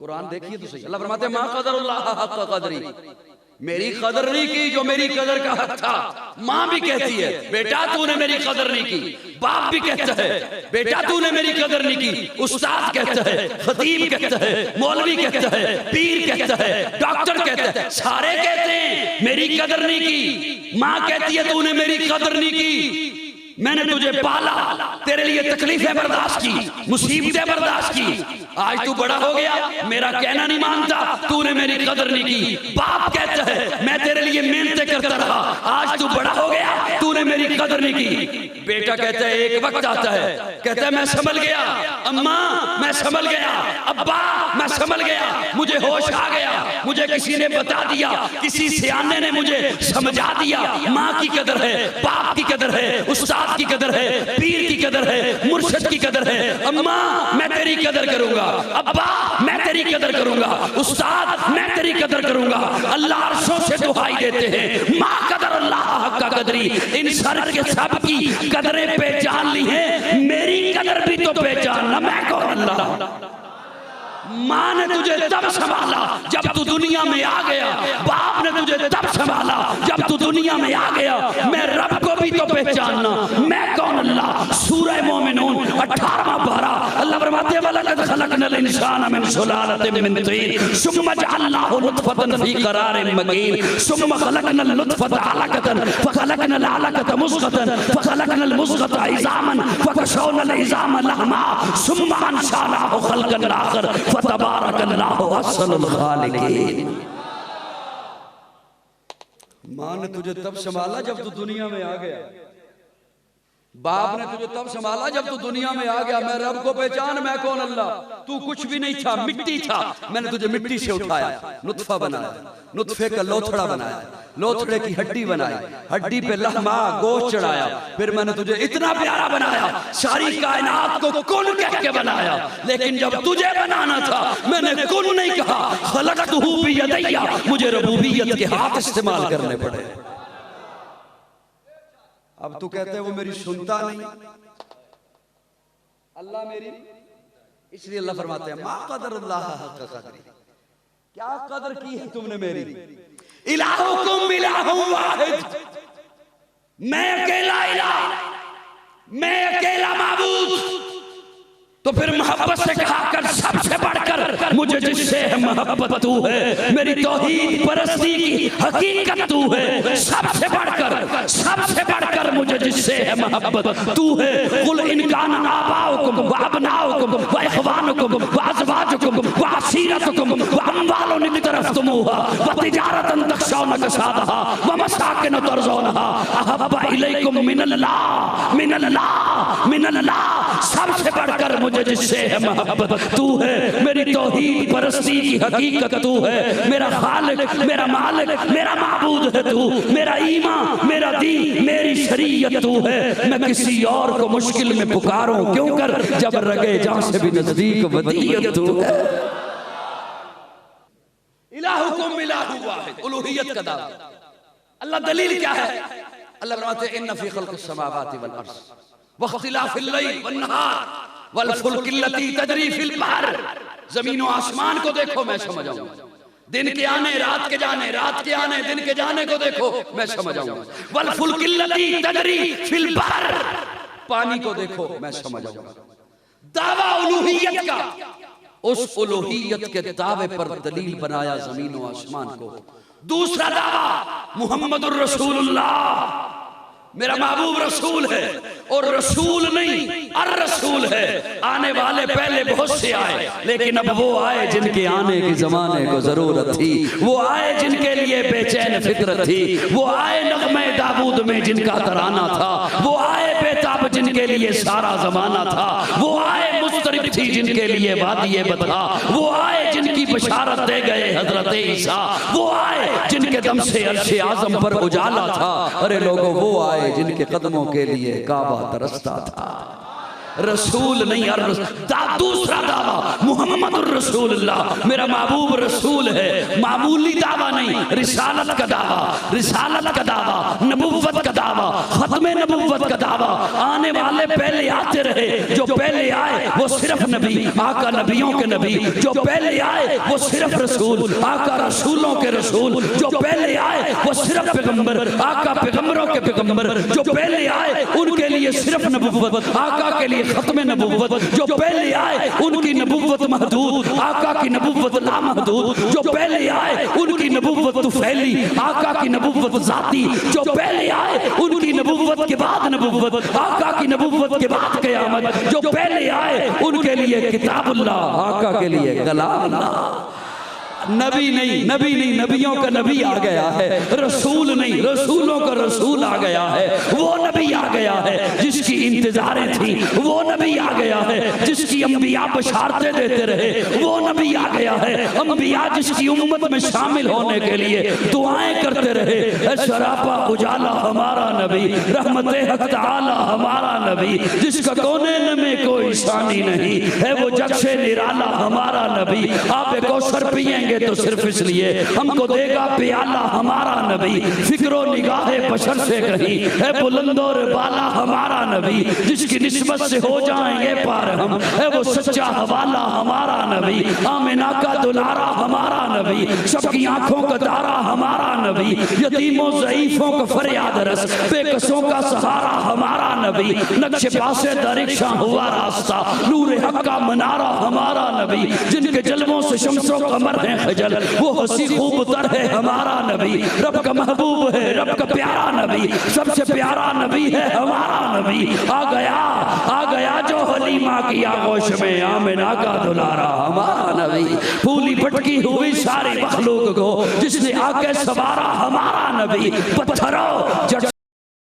कुरान देखिए तो सही, अल्लाह फरमाते हैं मा क़दरुल्लाह हक़्क़ क़दरी, मेरी कदर नहीं की जो मेरी कदर का हक था। माँ भी कहती है बेटा तूने मेरी कदर नहीं की, बाप भी कहता है बेटा तूने मेरी कदर नहीं की, उस्ताद कहता है, खतीब कहता है, मौलवी कहता है, पीर कहता है, डॉक्टर कहता है, सारे कहते हैं मेरी कदर नहीं की। माँ कहती है तूने मेरी कदर नहीं की, मैंने तुझे पाला, तेरे लिए तकलीफें बर्दाश्त की, मुसीबतें बर्दाश्त की, आज तू बड़ा हो गया मेरा कहना नहीं मानता, तूने मेरी कदर नहीं की। बाप कहता है मैं तेरे लिए मेहनतें करता रहा, आज तू बड़ा हो गया तूने मेरी कदर नहीं की। बेटा कहता है एक वक्त आता है कहता है मैं संभल गया, अम्मा मैं संभल गया, अब्बा मैं संभल गया, मुझे होश आ गया, मुझे किसी ने बता दिया, किसी सियाने ने मुझे समझा दिया। माँ की कदर है, बाप की कदर है, उस्ताद की कदर है, पीर की कदर है, मुर्शिद की कदर है। अम्मा मैं तेरी कदर करूंगा, अब्बा मैं तेरी कदर करूंगा, उस्ताद मैं तेरी कदर करूंगा। अल्लाह अर्शों से दुहाई देते हैं माँ कदर अल्लाह हक़्क़ क़दरी, इन सर के सब की कदरें पहचान ली है, मेरी कदर भी तो पहचानना, मैं कौन अल्लाह। माँ ने तुझे तब संभाला जब तू दुनिया में आ गया, बाप ने तुझे तब संभाला जब तू दुनिया में आ गया, मैं रब को भी तो पहचानना, मैं कौन अल्लाह। सूरह मोमिनून 18वां पारा, अल्लाह फरमाते हैं वलक़द खलक़नल इंसाना मिन सुलालतिन मिन तीन सुम्मा जअलनाहु नुत्फ़तन फ़ी क़रारिन मकीन सुम्मा खलक़नल नुत्फ़ता अलक़तन फ़खलक़नल अलक़ता मुज़ग़तन फ़खलक़नल मुज़ग़ता इज़ामन फ़कशौनल इज़ाम लहमा सुम्मा अंशानाहु ख़ल्क़न आख़र तबारकल्लाहु अहसनुल खालिकीन। माँ ने तुझे तब संभाला जब तू दुनिया में आ गया, बाप ने तुझे तब संभाला जब तू दुनिया में आ गया। मैं रब को पहचान, मैं कौन अल्लाह। तू कुछ भी नहीं था, मिट्टी था, मैंने तुझे मिट्टी से उठाया, नुत्फा बनाया, नुत्फे का लोथड़ा बनाया, लोथड़े की हड्डी बनाई, हड्डी पे लहमा गोश्त चढ़ाया, फिर मैंने तुझे इतना प्यारा बनाया, सारी कायनात को कुन कह के बनाया। लेकिन जब तुझे बनाना था मैंने कुन नहीं कहा, खलक़तहू बियदैया, मुझे रबूबियत के हाथ इस्तेमाल करने पड़े। अब तू कहते हैं वो मेरी सुनता नहीं, अल्लाह मेरी, इसलिए अल्लाह फरमाते हैं मा क़दरुल्लाह हक़्क़ क़दरी, क्या कदर की है तुमने मेरी। इलाहुकुम इलाहुन वाहिद, मैं अकेला इलाह, मैं अकेला माबूद। तो फिर मोहब्बत से कहा कर सबसे बढ़कर मुझे जिससे है मोहब्बत तू है, मेरी तौहीद परस्ती की हकीकत तू है, सबसे बढ़कर मुझे जिससे है मोहब्बत तू है। कुल इन कान आबाउकुम व अबनाउकुम व इख्वानुकुम व अज़वाजुकुम व असीरतुकुम व अम्वालुन इक़्तरफ़्तुमूहा व तिजारतन तख़शौना कसादहा व मसाकिन तर्ज़ौनहा अहब्बा इलैकुम मिनल्लाह, सबसे बढ़कर मुझे जिससे है मोहब्बत तू है, मेरी तौहीद परस्ती की हकीकत तू है, मेरा खालिक, मेरा मालिक, मेरा माबूद है तू, मेरा ईमान, मेरा दीन, मेरी शरीयत तू है। मैं किसी और को मुश्किल में पुकारूं क्यों कर, जब रगे जान से भी नजदीक वदीयत तू है। इलाहुकुम इलाहु वाहिद, उलूहियत का दावा। अल्लाह दलील क्या है? अल्लाह फरमाते हैं इन्ना फी खल्क़िस समावाति वल अर्ज़ वख्तिलाफ़िल लैल वन नहार वल फुल्किल लती तजरी फिल बहर, जमीन और आसमान को देखो मैं समझ आऊंगा, दिन के आने रात के जाने, रात के आने दिन के जाने को देखो मैं समझ आऊंगा। वल फुल्किल लती तजरी फिल बहर, पानी को देखो मैं समझ आऊंगा। दावा उलूहियत का, उस उलूहियत के दावे पर दलील बनाया जमीन और आसमान को। दूसरा दावा मुहम्मदुर रसूलुल्लाह, मेरा महबूब रसूल है, और रसूल नहीं अर रसूल है। आने वाले पहले बहुत से आए, लेकिन अब वो आए जिनके आने के जमाने को जरूरत थी, वो आए जिनके लिए बेचैन फिक्र थी, वो आए नग़मे दाऊद में जिनका तराना था, वो आए बेताब जिनके लिए सारा जमाना था, वो आए मुस्तरिब थी जिनके लिए वादिये बदला, वो आए जिनकी बशारत दे गए हजरत ईसा, वो आए जिनके दम से अर्श आज़म पर उजाला था। अरे लोगों वो आए जिनके कदमों के लिए काबा तरसता था। रसूल नहीं यार, दूसरा दावा मोहम्मद रसूलुल्लाह, मेरा महबूब रसूल है। मामूली दावा नहीं, रिसालत का दावा, रिसालत का दावा, नबुव्वत का दावा, खत्मे नबुव्वत का दावा। आने वाले पहले आते रहे, जो पहले आए वो सिर्फ नबी, आका नबियों के नबी। जो पहले आए वो सिर्फ रसूल, आका रसूलों के रसूल। जो पहले आए वो सिर्फ पैगंबर, आका पैगंबरों के पैगंबर। जो पहले आए उनके लिए सिर्फ नबुव्वत, आका के लिए खत्मे नबुव्वत। जो पहले आए उनकी नबुव्वत महदूद, आका की नबुव्वत लामहदूद। जो पहले आए उनकी नबुव्वत तुफैली, आका की नबुव्वत जाती। जो पहले आए उनकी नबुव्वत के बाद नबुव्वत, आका की नबुव्वत के बाद क़यामत। जो पहले आए उनके लिए किताबुल्लाह, आका के लिए कलामुल्लाह। नबी नहीं, नबी नहीं, नबियों का नबी आ गया है। रसूल नहीं, रसूलों का रसूल आ गया है। वो नबी आ गया है जिसकी इंतजारें थी, वो नबी आ गया है जिसकी अंबिया बशारतें देते रहे, वो नबी आ गया है। अंबिया जिसकी उम्मत में शामिल होने के लिए दुआएं करते रहे। सरापा उजाला हमारा नबी, रहमते हक ताला हमारा नबी, जिसका कोने में कोई शानी नहीं है, वो जग से निराला हमारा नबी। आप कौसर पिएंगे तो सिर्फ इसलिए हमको देगा प्याला हमारा नबी। फिक्रो निगाहे बशर से कहीं है बुलंदोर बाला हमारा नबी, जिसकी निस्बत से हो जाएंगे पार हम, है वो सच्चा हवाला हमारा नबी। आमिना का दुलारा हमारा नबी, सबकी आंखों का तारा हमारा नबी। यतीमों ज़ईफों का फरियाद रस, बेकसों का सहारा हमारा नबी। नक्शे पासे दरिक्षा हुआ रास्ता, नूर हक का मनारा हमारा नबी। जिनके जलवों से शम्सो कमर है खजल, वो हंसी खूब तर है हमारा नबी। रब का महबूब है, रब का प्यारा नबी, सबसे प्यारा नबी है हमारा नबी। आ गया जो हलीमा की आगोश में, आमिना का दुलारा हमारा नबी। फूली भटकी हुई सारी मखलूक को जिसने आके सवारा हमारा नबी। पत्थरों जड़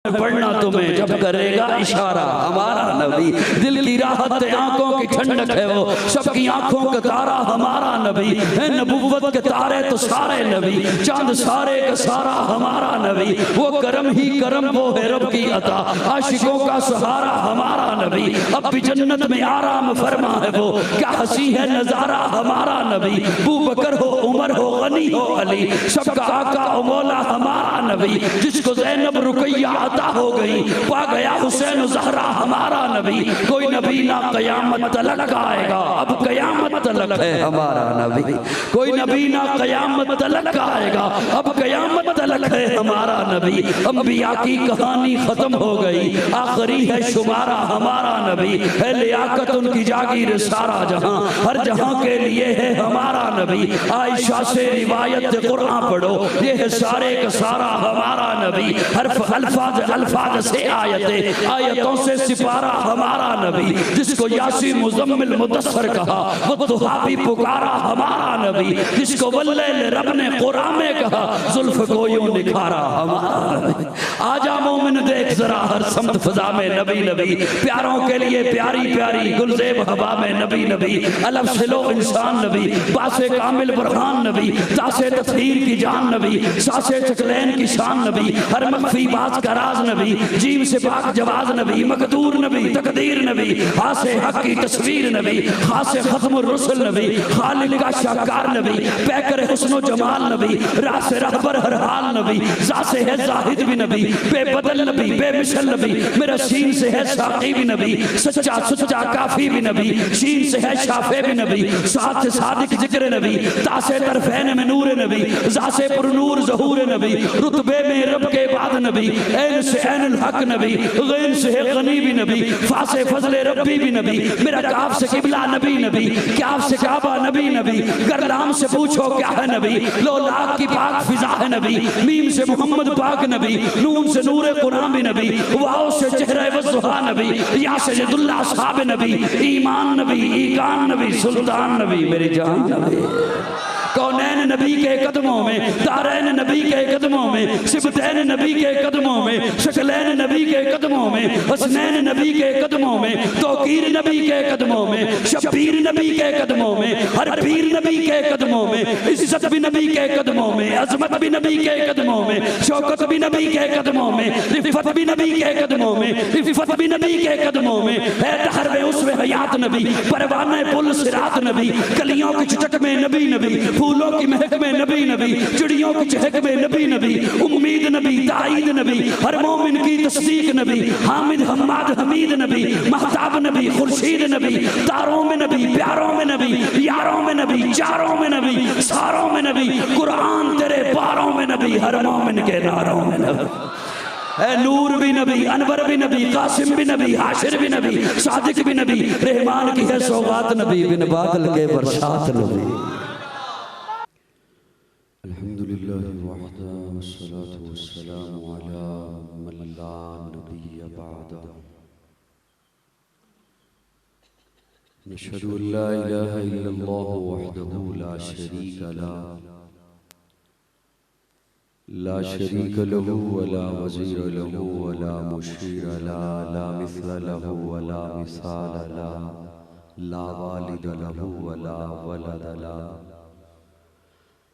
पढ़ना तुम्हें जब करेगा इशारा हमारा नबी। दिल की राहत आंखों की ठंडक है वो, सबकी आंखों का तारा हमारा नबी है। नबुव्वत के तारे तो सारे नबी, चांद सारे का सारा हमारा नबी। वो करम ही करम, वो है रब की अता, आशिकों का सहारा हमारा नबी। अब भी जन्नत में आराम फरमा है वो, क्या हंसी है नजारा हमारा नबी। अबू बकर हो, उमर हो, गनी हो, अली, सबका आका ओ मौला हमारा नबी। जिसको ज़ैनब रुकैया हो गई, पा गया हुसैन ज़हरा हमारा नबी। कोई नबी ना क़यामत तलक आएगा, अब क़यामत तलक है हमारा नबी। कोई नबी ना क़यामत तलक आएगा, अब क़यामत तलक है हमारा नबी। अंबिया की कहानी खत्म हो गई, आखिरी है शुमारा हमारा नबी। है लियाकत उनकी जागीर सारा जहां, हर जहां के लिए है हमारा नबी। आयशा से रिवायत कुरान पढ़ो, ये है सारे का सारा हमारा नबी। हर्फ अल्फाज अल्फाज से आयतें, आयतों से सिपारा हमारा नबी। जिसको यासीन मुज़म्मिल मुदस्सर कहा, वो दुहा भी पुकारा हमारा नबी। जिसको वल्लैल रब ने कुरान में कहा, जुल्फ को यूं निखारा हमारा नबी। आजा मोमिन देख जरा हर समत फजा में नबी नबी, प्यारों के लिए प्यारी प्यारी गुलजेब हवा में नबी नबी। अलफ से लो इंसान नबी, बासे कामिल बरहान नबी, तासे तस्हीर की जान नबी, सासे चकलैन की शान नबी। हर मख्फी बात का राज नबी, जीव से पाक जवाज नबी, मकदूर नबी, तकदीर नबी, हासे हक की तस्वीर नबी, खासे खत्म रुसल नबी, खालिक का शाकार नबी, पैकर हुस्नो जमाल नबी, रासे रहबर हर हाल नबी, जासे है जाहिद भी नबी, बेबदल नबी, बेमिसल नबी, मेरा सीन से है साकी भी नबी, सच्चा सुच्चा काफी भी नबी, शीन से है शाफे भी नबी, साथ से सादिक जिक्र नबी, तासे तरफैन में नूर नबी, जासे पुरनूर ज़हूर नबी, रुतबे में रब के बाद नबी, ऐन से ऐनुल हक नबी, गैन से है गनी भी नबी, फा से फजले रब्बी भी नबी, मेरा काफ से किबला नबी नबी, क्याफ से काबा नबी नबी, गरलाम से पूछो क्या है नबी, लो लाख की पाक फिजा है नबी, मीम से मोहम्मद पाक नबी, नून से नूर कुरान भी नबी, वाओ से चेहरा वज़ुहा नबी, या से जदुल्ला साहब नबी, ईमान नबी, ईकान नबी, सुल्तान नबी, मेरी जान नबी। कौनैन नबी के कदमों में, दारैन नबी के कदमों में, सिबतैन नबी के कदमों में, शकलैन नबी के कदमों में, हसनैन नबी के कदमों में, तौकीर नबी के कदमों में, शब्बीर नबी के कदमों में, हर पीर नबी के कदमों में, इज्जत भी नबी के कदमों में, अजमत भी नबी के कदमों में, शौकत भी नबी के कदमों में, रिफत भी नबी के कदमों में, रिफत भी नबी के कदमों में, है दहर में उसमें हयात नबी, परवाने पुल सिरात नबी, कलियों की चटक में नबी नबी, फूलों की महक में नबी नबी, चिड़ियों की चहक में नबी नबी, उम्मीद नबी, ताईद नबी, हर मोमिन की तस्दीक नबी, हामिद हम्माद हमीद नबी, महताब नबी, खुर्शीद नबी, तारों में नबी, प्यारों में नबी, यारों में नबी, चारों में नबी, सारों में नबी, कुरान तेरे पारों में नबी, हर मोमिन के नारों में नबी। है नूर भी नबी, अनवर भी नबी, कासिम भी नबी, हाशिर भी नबी, सादिक भी नबी, रहमान की है सौगात नबी, बिन बादल के बरसात नबी। अल्हम्दुलिल्लाह वहदा वस्सलातु वस्सलामु अला मन ला नबिय्य बअदा। नशहदु अल्ला इलाहा इल्लल्लाह वहदहु ला शरीका ला शरीक लहू वला वज़ीर लहू वला मुशीर ला मिस्ल लहू वला मिसाल ला वालिद लहू वला वलद ला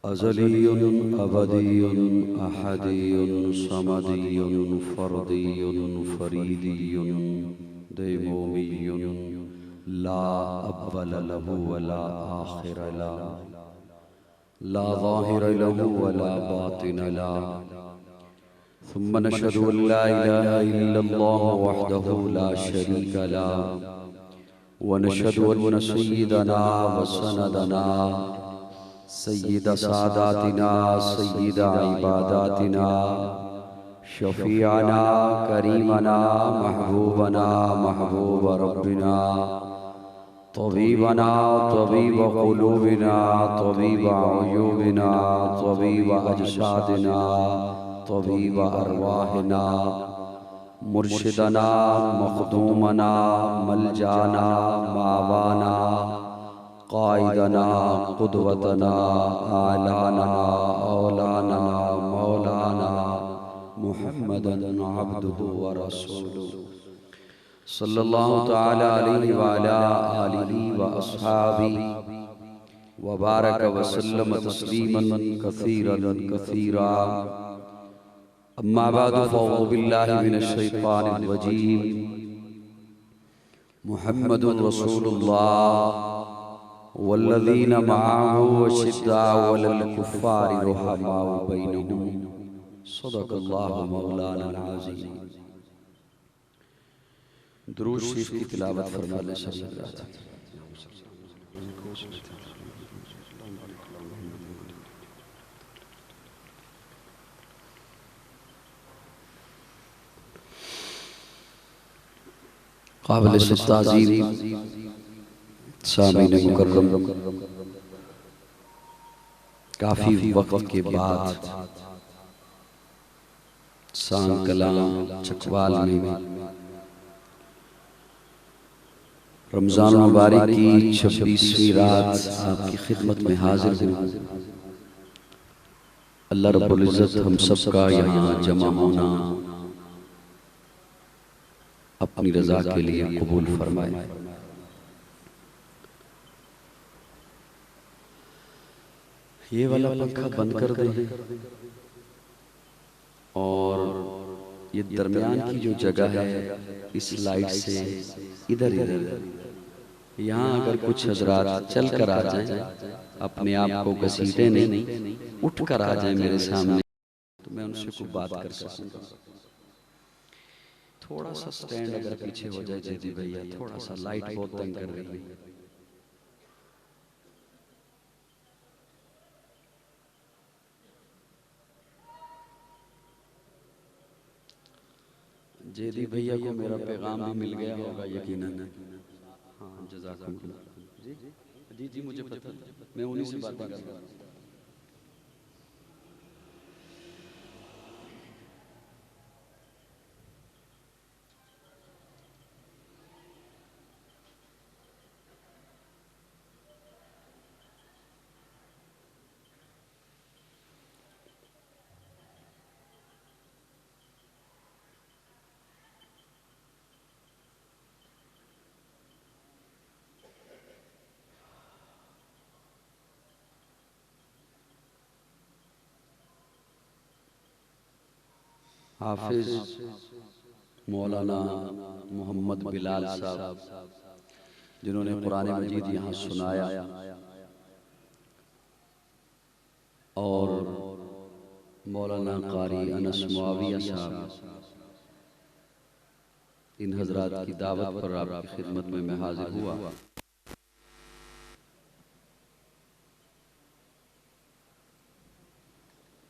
अज़लियुन अबदियुन अहदियुन समदियुन फर्दियुन फरीदियुन दैमूमियुन ला अव्वल लहू वला आखिर ला ज़ाहिर लहू वला बातिन ला। सुम्मा नशहदु अल्ला इलाहा इल्लल्लाह वहदहु ला शरीक ला व नशहदु अन्न सय्यिदना व सनदना सय्यिद सादातिना सय्यिद इबादातिना शफीअना करीमना महबूबना महबूब रब्बिना तबीबना तबीब क़ुलूबिना तबीब अयूबिना तबीब अजसादिना तबीब अरवाहिना मुर्शिदना मखदूमना मलजाना मावाना क़ाइदना क़ुदवतना आलाना औलाना मौलाना मुहम्मदन अब्दुहु व रसूलुहु सल्लल्लाहु तआला अलैहि व अला आलिहि व अस्हाबिहि व बारक व सल्लम तस्लीमन कसीरन कसीरा। अम्मा बाद फ़अऊज़ु बिल्लाहि मिनश शैतानिर रजीम। मुहम्मदुर रसूलुल्लाह वल्लज़ीना मअहु अशिद्दाउ अलल कुफ़्फ़ारि रुहमाउ बैनहुम। सदक़ल्लाहु मौलाना अज़ीम। दुरूद शरीफ की तिलावत फरमाने शरीफ राजा। काबिल ताज़ीम सामीन मुकर्रम, काफ़ी वक्त के बाद सांग कलाम चकवाल में रमज़ान मुबारक की 26वीं रात आपकी खिदमत में हाजिर हूँ। अल्लाह रब्बुल इज़्ज़त हम सबका यहाँ जमा होना अपनी रज़ा के लिए कबूल फरमाए। ये वाला पंखा बंद कर दें और ये दरमियान की जो जगह है इस लाइट से इधर यहाँ अगर कुछ हजरात चल कर आ जाएं, अपने आप को घसीटे नहीं, उठ कर आ जाएं मेरे सामने, तो मैं उनसे कुछ बात कर सकूँगा। थोड़ा सा स्टैंड अगर पीछे हो जाए जैदी भैया, थोड़ा सा लाइट बहुत तंग कर रही है। जैदी भैया को मेरा पैगाम भी मिल गया होगा यकीनन। हाँ जज़ाकुमुल्लाह। जी जी मुझे पता, मैं उन्हीं से बात कर रहा हूँ। हाफिज मौलाना मोहम्मद बिलाल साहब, जिन्होंने कुरान मजीद यहाँ सुनाया, और मौलाना कारी अनस मुआविया साहब, इन हजरात की दावत पर आपकी खिदमत में मैं हाजिर हुआ।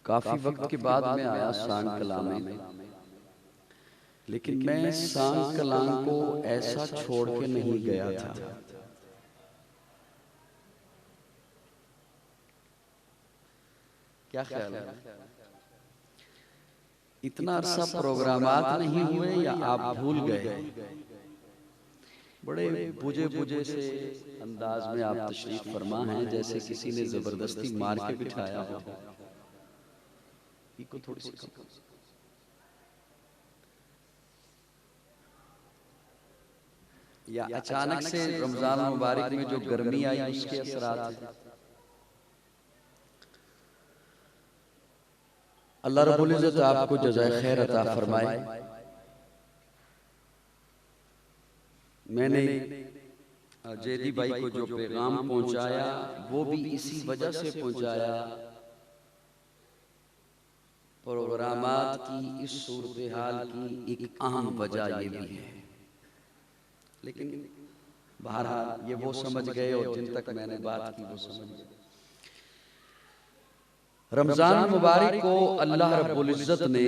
काफी वक्त के बाद मैं आया सांग कलाम में, लेकिन मैं सांग कलाम को ऐसा छोड़ के नहीं गया था। क्या ख्याल है? इतना अरसा प्रोग्रामात नहीं हुए या आप भूल गए? बड़े बुझे बुझे से अंदाज में आप तशरीफ फरमा हैं, जैसे किसी ने जबरदस्ती मार के बिठाया हो। को थोड़ी सी कम। या अचानक से रमजान मुबारक में जो गर्मी आई उसके असरात हैं। अल्लाह रब्बुल इज्जत आपको जज़ाए खैर अता फरमाए। मैंने जेदी भाई को जो पैगाम पहुंचाया वो भी इसी वजह से पहुंचाया, प्रोग्रामात की इस सूरत हाल की एक अहम वजह ये भी है। लेकिन बहरहाल ये वो समझ गए, और जिन तक मैंने बात की वो समझ गए। रमजान मुबारक को अल्लाह रब्बुल इज्जत ने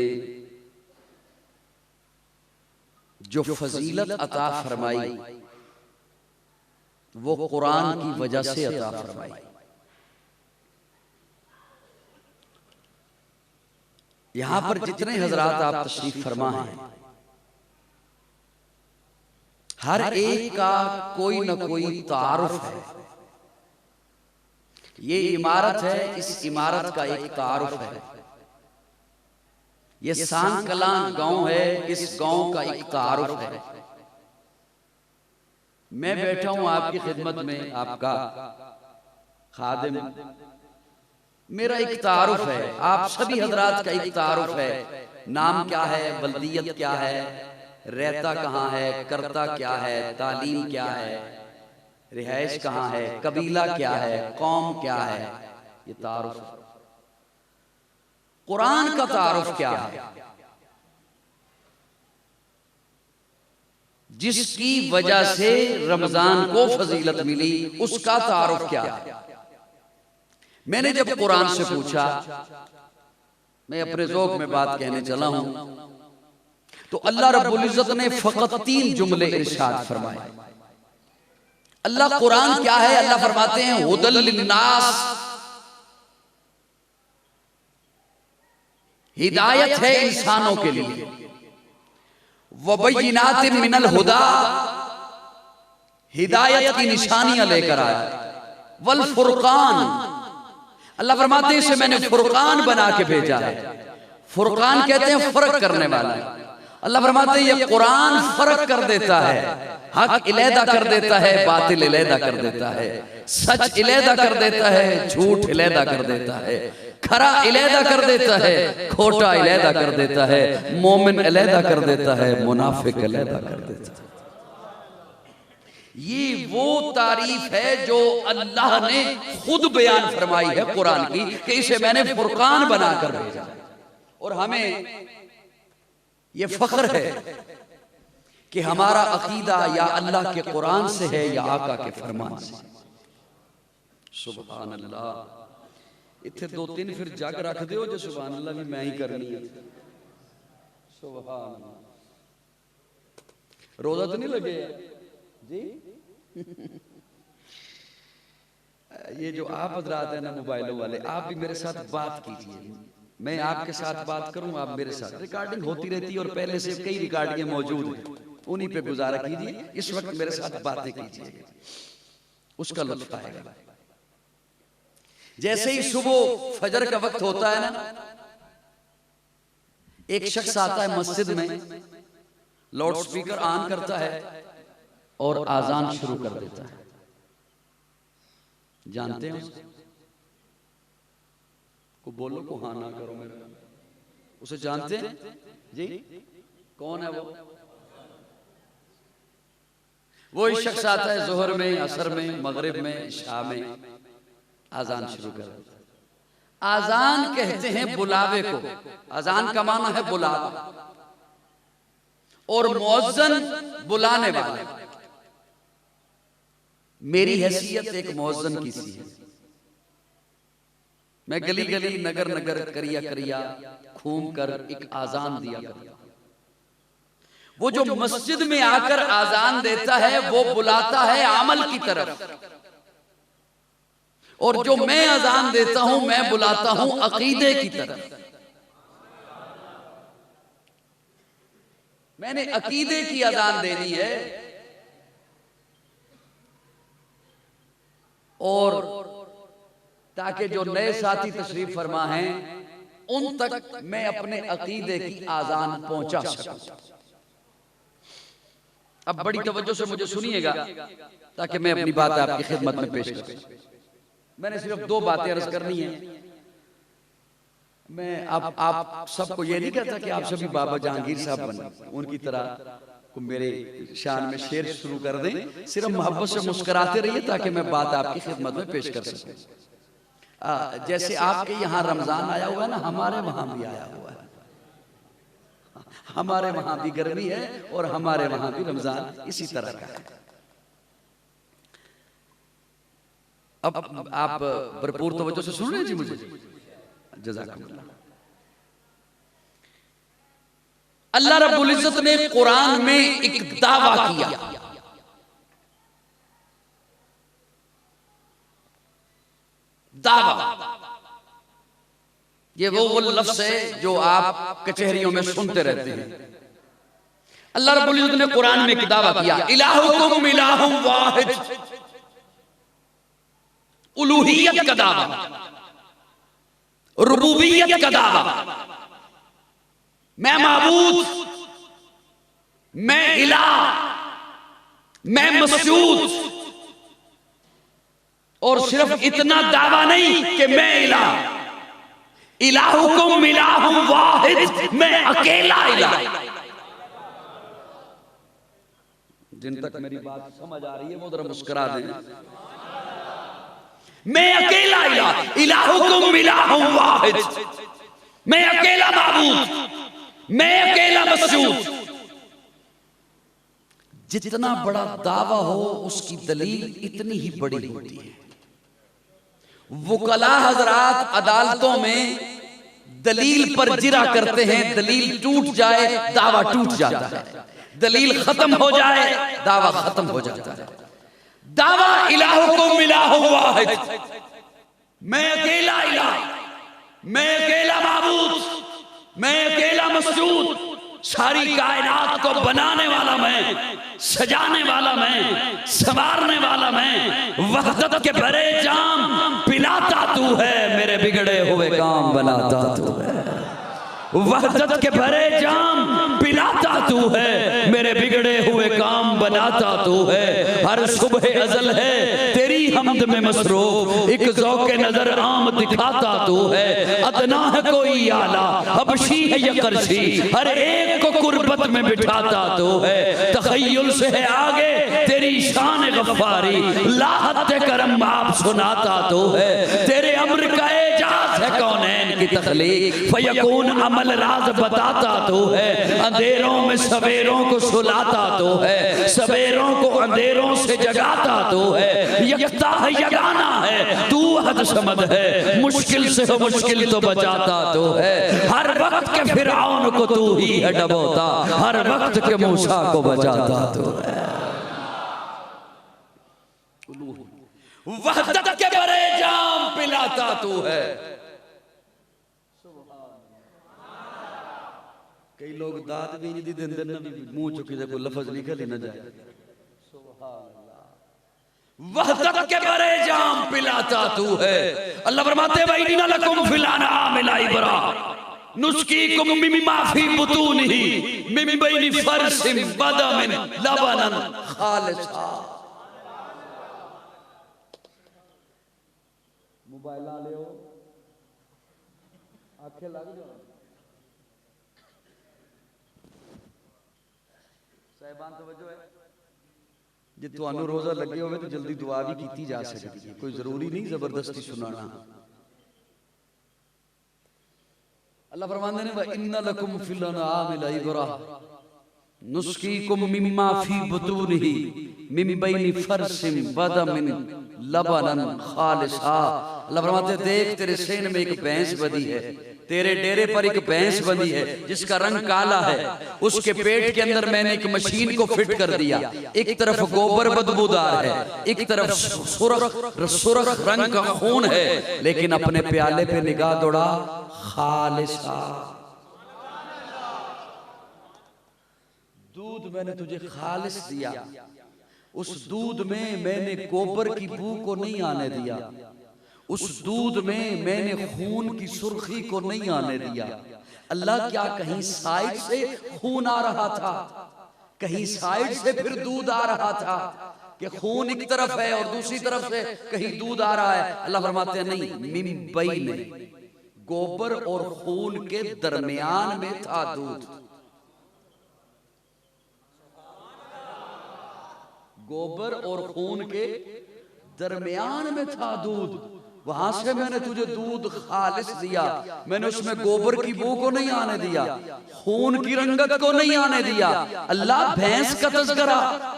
जो फजीलत अता फरमाई वो कुरान की वजह से अता फरमाई। यहां पर जितने हजरात आप तशरीफ फरमा हैं, हर एक का कोई न कोई तारुफ है। ये इमारत है, इस इमारत का एक तारुफ है। ये सांग कलां गांव है, इस गांव का एक तारुफ है। मैं बैठा हूं आपकी खिदमत में, आपका खादिम, मेरा एक तारुफ है। आप सभी हजरात का एक तारुफ है। नाम क्या है, बल्दियत क्या है, रहता कहाँ है, करता क्या है, तालीम क्या है, रिहाइश कहाँ है, कबीला क्या है, कौम क्या है, ये तारुफ। कुरान का तारुफ क्या है, जिसकी वजह से रमजान को फजीलत मिली, उसका तारुफ क्या है। मैंने जब कुरान से पूछा, मैं अपने ज़ौक़ में बात कहने चला हूं, तो अल्लाह रब्बुल इज्जत ने फकत 3 जुमले इरशाद फरमाए। अल्लाह कुरान क्या है? अल्लाह फरमाते हैं हुदल लिन्नास, हिदायत है इंसानों के लिए। वबय्यिनातिन मिनल हुदा, हिदायत की निशानियां लेकर आया। वल फुरकान, अल्लाह फरमाते हैं इसे मैंने फुरकान बना के भेजा है। फुरकान कहते हैं फर्क करने वाला। अल्लाह फरमाते हैं ये कुरान फर्क कर देता है, हक इलेदा कर देता है, बातिल इलेदा कर देता है, सच इलेदा कर देता है, झूठ इलेदा कर देता है, खरा इलेदा कर देता है, खोटा इलेदा कर देता है, मोमिन इलेदा कर देता है, मुनाफिक इलेदा कर देता है। ये वो तारीफ है जो अल्लाह ने खुद बयान फरमाई है कुरान की, कि इसे मैंने फुरकान बनाकर भेजा। और हमें ये फख्र है कि हमारा अकीदा या अल्लाह के कुरान से है या आका के फरमान से। सुभान अल्लाह। इत्थे 2-3 फिर जग रख दियो जो सुभान अल्लाह भी मैं ही करनी है। सुभान अल्लाह। रोजा तो नहीं लगे जी? ये जो आप हजरात है ना मोबाइलों वाले, आप भी मेरे साथ बात कीजिए। मैं आपके साथ बात करूं, आप मेरे साथ। रिकॉर्डिंग होती रहती है और पहले से कई रिकॉर्डिंगें मौजूद हैं, उन्हीं पे गुजारा कीजिए। इस वक्त मेरे साथ बातें कीजिए, उसका लुत्फ आएगा। जैसे ही सुबह फजर का वक्त होता है ना, एक शख्स आता है मस्जिद में, लाउड स्पीकर ऑन करता है और आजान शुरू कर देता है। जानते हैं उसको? को बोलो को हाँ ना करो मेरा। उसे जानते हैं जी? कौन है वो? वही शख्स आता है जोहर में, असर में, मगरिब में, इशा में आजान शुरू कर देता है। आजान कहते हैं बुलावे को। आजान का माना है बुलावा, और मुअज्जिन बुलाने वाला। मेरी हैसियत एक मुअज्जिन की सी है। मैं गली गली, नगर नगर, करिया करिया घूम कर एक आजान दिया करता। वो जो मस्जिद में आकर आजान देता है वो बुलाता है अमल की तरफ, और जो मैं अजान देता हूं मैं बुलाता हूं अकीदे की तरफ। मैंने अकीदे की अजान देनी है, और ताकि जो नए साथी तशरीफ फरमा हैं उन तक मैं अपने अकीदे की आजान पहुंचा सकूं। अब बड़ी तवज्जो से मुझे सुनिएगा ताकि मैं अपनी बात आपकी खिदमत में पेश करूं। मैंने सिर्फ 2 बातें अर्ज करनी है। मैं आप सबको ये नहीं कहता कि आप सभी बाबा जहांगीर साहब बने, उनकी तरह को मेरे शान में शेर शुरू कर दें। सिर्फ मोहब्बत से मुस्कुराते रहिए ताकि मैं बात आपकी खिदमत में पेश कर सकूं। जैसे आपके यहाँ रमजान आया हुआ है ना, हमारे वहां भी आया हुआ है। हमारे वहां भी गर्मी है और हमारे वहां भी रमजान इसी तरह का है। अब आप भरपूर तवज्जो से सुन रहे हैं जी मुझे? जज़ाकल्लाह। अल्लाह रब्बुल इज्जत ने कुरान में एक दावा किया। दावा ये वो लफ्ज़ है जो आप कचहरियों में सुनते रहते हैं। अल्लाह रब्बुल इज्जत ने कुरान में एक दावा किया, इलाहुकुम इलाहुम वाहिद। उलूहियत का दावा, रुबूबियत का दावा। मैं माबूद, मैं इलाह, मैं मसऊद। और सिर्फ इतना दावा नहीं कि मैं इलाह, इलाहुकुम इलाहुम वाहिद, मैं अकेला इलाह। जिन तक मेरी बात समझ आ रही है वो जरा मुस्कुरा दें। मैं अकेला इलाह, इलाहुकुम इलाहुम वाहिद, मैं अकेला माबूद, मैं अकेला मसऊद। जितना बड़ा दावा हो उसकी दलील इतनी ही बड़ी होती है। वुकला हजरात अदालतों में दलील पर जिरा करते हैं। दलील टूट जाए दावा टूट जाता है, दलील खत्म हो जाए दावा खत्म हो जाता है। दावा इलाहुकुम इलाहुम वाहिद, मैं अकेला इलाह, मैं अकेला माबूद, मैं अकेला मसऊद। सारी कायनात को बनाने वाला मैं, सजाने वाला मैं, संवारने वाला मैं। वहदत के भरे जाम पिलाता तू है, मेरे बिगड़े हुए काम बनाता तू है। वहदत के भरे जाम पिलाता तू है, मेरे बिगड़े हुए काम बनाता तू है। हर सुबह अजल है तेरी हमद में मसरूफ, एक ज़ौक़े नजर आम दिखाता तू है। अदना है कोई आला, हबशी है या करशी, हर एक को कुर्बत में बिठाता तू है। तखय्युल से है आगे तेरी शान गफ्फारी, लाहत करम आप सुनाता तू है। तेरे अम्र का एजाज है कौनैन की तख्लीक, फयकून अमल राज बताता तो है। अंधेरों में सवेरों को सुलाता तो है, सवेरों को अंधेरों से जगाता तो है। यकता है यगाना है, तू हद समद है, मुश्किल से हो मुश्किल तो बचाता तो है। हर वक्त के फिरौन को तू ही है डबोता, हर वक्त के मूसा को बचाता तो है। वहदत के बड़े जाम पिलाता तू है। कई लोग दाद भी नहीं देते ना, मुंह चुकी से कोई लफ्ज निकल ही ना जाए। वहदत के बड़े जाम पिलाता तू है। अल्लाह फरमाते हैं वइन्ना लकुम फिल अनआम इबरा नुस्कीकुम मिम्मा फी बुतूनिही मिन बैनि फरसिम बदमिन लबनन खालिसा। मोबाइल आ ले, आंखें लग जाओ। साहिबान तवज्जो है जे तुहानू रोजा लगे होवे तो जल्दी दुआ भी कीती जा सकती है, कोई जरूरी नहीं जबरदस्ती सुनाना। अल्लाह फरमाते हैं व इन्ना लकुम फिल अनआमि लइबरा नुस्कीकुम मिम्मा फी बुतूनिही मिन बैनि फरसिन बदमिन लबनन खालिसा। अल्लाह फरमाते हैं देख तेरे सीने में एक भैंस बंधी है, तेरे डेरे पर एक भैंस बंधी है जिसका रंग काला है, उसके पेट के अंदर मैंने एक मशीन को फिट कर दिया, एक तरफ गोबर बदबूदार है, एक तरफ सुरख रंग का खून है, लेकिन अपने प्याले पे निगाह दौड़ा खालिसा, दूध मैंने तुझे खालिस दिया, उस दूध में मैंने गोबर की बू को नहीं आने दिया, उस दूध में मैंने खून की सुर्खी को नहीं आने दिया। अल्लाह क्या कहीं साइड से खून आ रहा था, कहीं साइड से फिर दूध आ रहा था, कि खून एक तरफ है और दूसरी तरफ से कहीं दूध आ रहा है? अल्लाह फरमाते हैं नहीं, मिन बैन, गोबर और खून के दरमियान में था दूध, गोबर और खून के दरमियान में था दूध, वहां से मैंने तुझे दूध खालिस दिया, मैंने उसमें गोबर की बू को नहीं आने दिया, खून की रंगत को नहीं आने दिया। अल्लाह भैंस का तज़किरा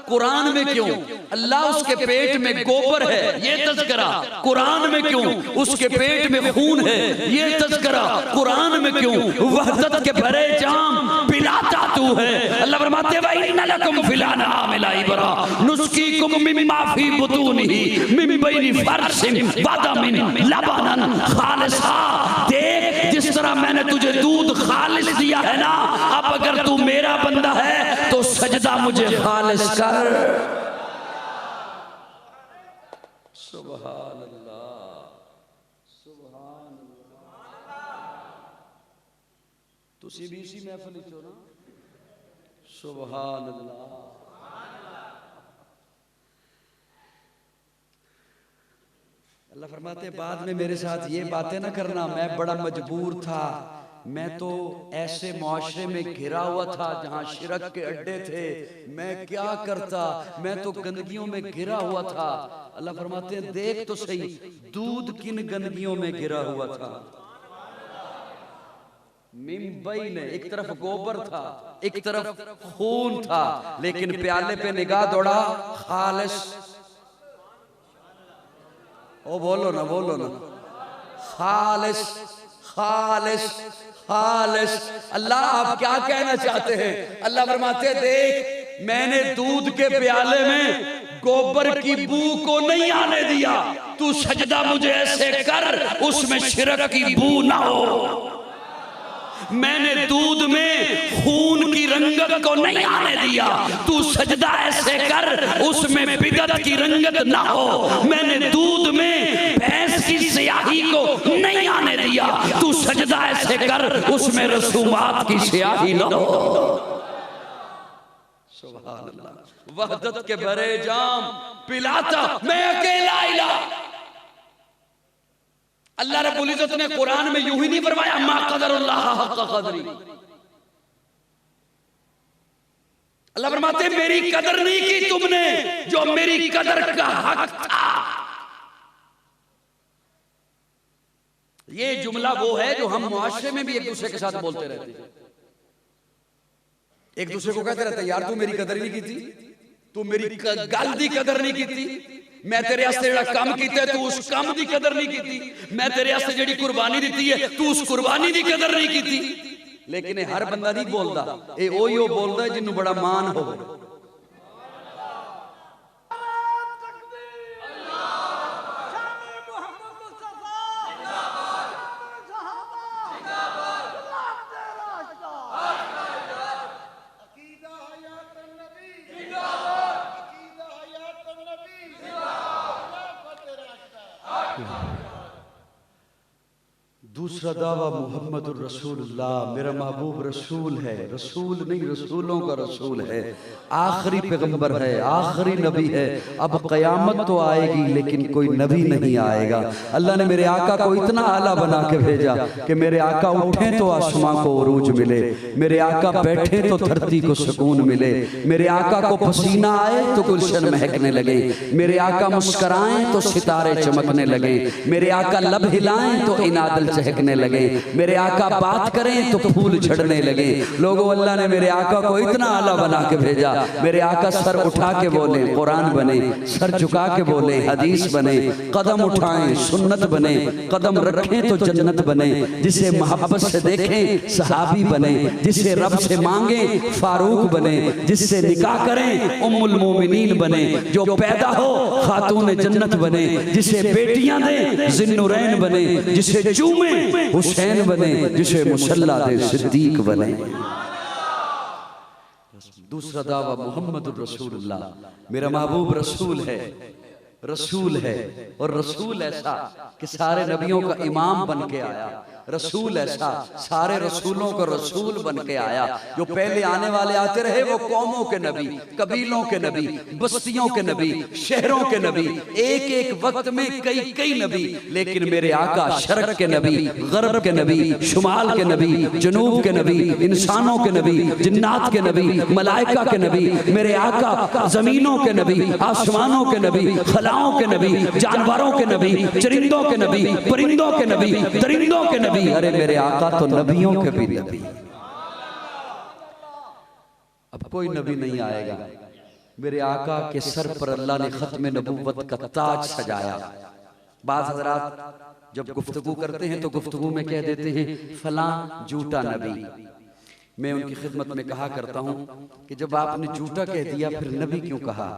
कुरान में क्यों? अल्लाह उसके पेट में गोबर है ये तज़किरा कुरान में क्यों? उसके पेट में खून है ये तज़किरा कुरान में क्यों? वहदत के भरे जाम पिलाता तू है। अल्लाह फरमाते व इन्ना लकुम फिल अनआमि लइबरा नुस्कीकुम मिम्मा फी बुतूनिही मिन बैनि फरसिन बदमिन लबनन खालिसा। देख जिस तरह मैंने तुझे दूध खालिस दिया है ना, अब अगर तू मेरा बंदा है तो सजदा मुझे खालिस कर। सुभान अल्लाह, सुभान अल्लाह। तुसी भी इसी महफिल चो ना? सुभान अल्लाह। अल्लाह फरमाते बाद में मेरे साथ ये बातें ना करना, मैं बड़ा मजबूर था, मैं तो ऐसे मुआशरे में घिरा हुआ था जहाँ शिरक के अड्डे थे, मैं क्या करता, मैं तो गंदगियों में घिरा हुआ था। अल्लाह फरमाते हैं देख तो सही दूध किन गंदगियों में घिरा हुआ था। मिम्बई ने एक तरफ गोबर था, एक तरफ खून था, लेकिन प्याले पे निगाह दौड़ा खालिस। ओ बोलो ना, बोलो ना, खालिस खालिस खालिस। अल्लाह आप क्या कहना चाहते हैं? अल्लाह फरमाते देख मैंने दूध के प्याले में गोबर की बू को नहीं आने दिया, तू सजदा मुझे ऐसे कर उसमें शिरक की बू ना हो। मैंने दूध में खून की रंगत को नहीं आने दिया, तू सजदा ऐसे कर उसमें बिदअत की रंगत ना हो। मैंने दूध में भैंस की स्याही को नहीं आने दिया, तू सजदा ऐसे कर उसमें रसूमात की स्याही ना हो। सुभान अल्लाह। वहदत के भरे जाम पिलाता मैं अकेला इला। अल्लाह रब्बुल इज्जत ने कुरान में यूं ही नहीं फरमाया मा क़दरुल्लाह हक़्क़ क़द्री। अल्लाह फरमाते मेरी कदर नहीं की तुमने जो मेरी कदर का हक था। ये जुमला वो है जो हम मुआशरे में भी एक दूसरे के साथ बोलते रहते हैं। एक दूसरे को कहते रहते यार तू मेरी कदर नहीं की थी, तू मेरी गल दी कदर नहीं की थी, मैं तेरे वास्ते जेड़ा काम कीता तू उस काम दी कदर नहीं की थी, मैं तेरे वास्ते जेड़ी कुर्बानी दी है तू उस कुर्बानी दी कदर नहीं की थी। लेकिन हर बंदा नहीं बोलता, ये ओही बोलता है जिन्हों बड़ा मान हो। दूसरा दावा मुहम्मदुर रसूलुल्लाह, मेरा महबूब रसूल है, रसूल नहीं रसूलों का रसूल है, आखिरी पैगंबर है, आखिरी नबी है। अब क़यामत तो आएगी लेकिन कोई नबी नहीं आएगा। अल्लाह ने मेरे आका को इतना आला बना के भेजा कि मेरे आका उठें तो आसमां को उरूज मिले, मेरे आका बैठे तो धरती को सुकून मिले, मेरे आका को पसीना आए तो गुलशन महकने लगे, मेरे आका मुस्कराएं तो सितारे चमकने लगे, मेरे आका लब हिलाएं तो इनादल चहकने लगे, मेरे आका बात करें तो फूल झड़ने लगे। लोगों, अल्लाह ने मेरे आका को इतना आला बना के भेजा, मेरे आका सर उठा के बोले कुरान बने, सर झुका के बोले हदीस बने, कदम उठाएं सुन्नत बने, कदम रखें तो जन्नत बने, जिसे मोहब्बत से देखें सहाबी बने, जिसे रब से मांगे फारूक बने, जिससे निकाह करें उम्मुल मोमिनीन बने, जो पैदा हो खातून जन्नत बने, जिसे बेटियां दे जिन्नुरैन बने, जिसे चूमे हुसैन बने, जिसे मुसल्ला दे सिद्दीक बने। दूसरा दावा मुहम्मदुर रसूलुल्लाह, मेरा महबूब रसूल है, रसूल है, और रसूल ऐसा कि सारे नबियों का इमाम बन के आया, रसूल ऐसा सारे रसूलों का रसूल बन के आया। जो पहले आने वाले आते रहे वो कौमों के नबी, कबीलों के नबी, बस्तियों के नबी, शहरों के नबी, एक एक वक्त में कई कई नबी, लेकिन मेरे आका शर्क के नबी, गर्ब के नबी, शुमाल के नबी, जनूब के नबी, इंसानों के नबी, जिन्नात के नबी, मलाइका के नबी, मेरे आका जमीनों के नबी, आसमानों के नबी, खलाओं के नबी, जानवरों के नबी, चरिंदों के नबी, परिंदों के नबी, दरिंदों के नबी। अरे मेरे आका तो नबियों के भी नबी। अब कोई नबी नहीं आएगा, मेरे आका के सर पर अल्लाह ने खत्म नबूवत का ताज सजाया। बाज़ हज़रात जब गुफ्तगू करते हैं तो गुफ्तगू में कह देते हैं फलां झूठा नबी। मैं उनकी खिदमत में कहा करता हूं कि जब आपने झूठा कह दिया फिर नबी क्यों कहा?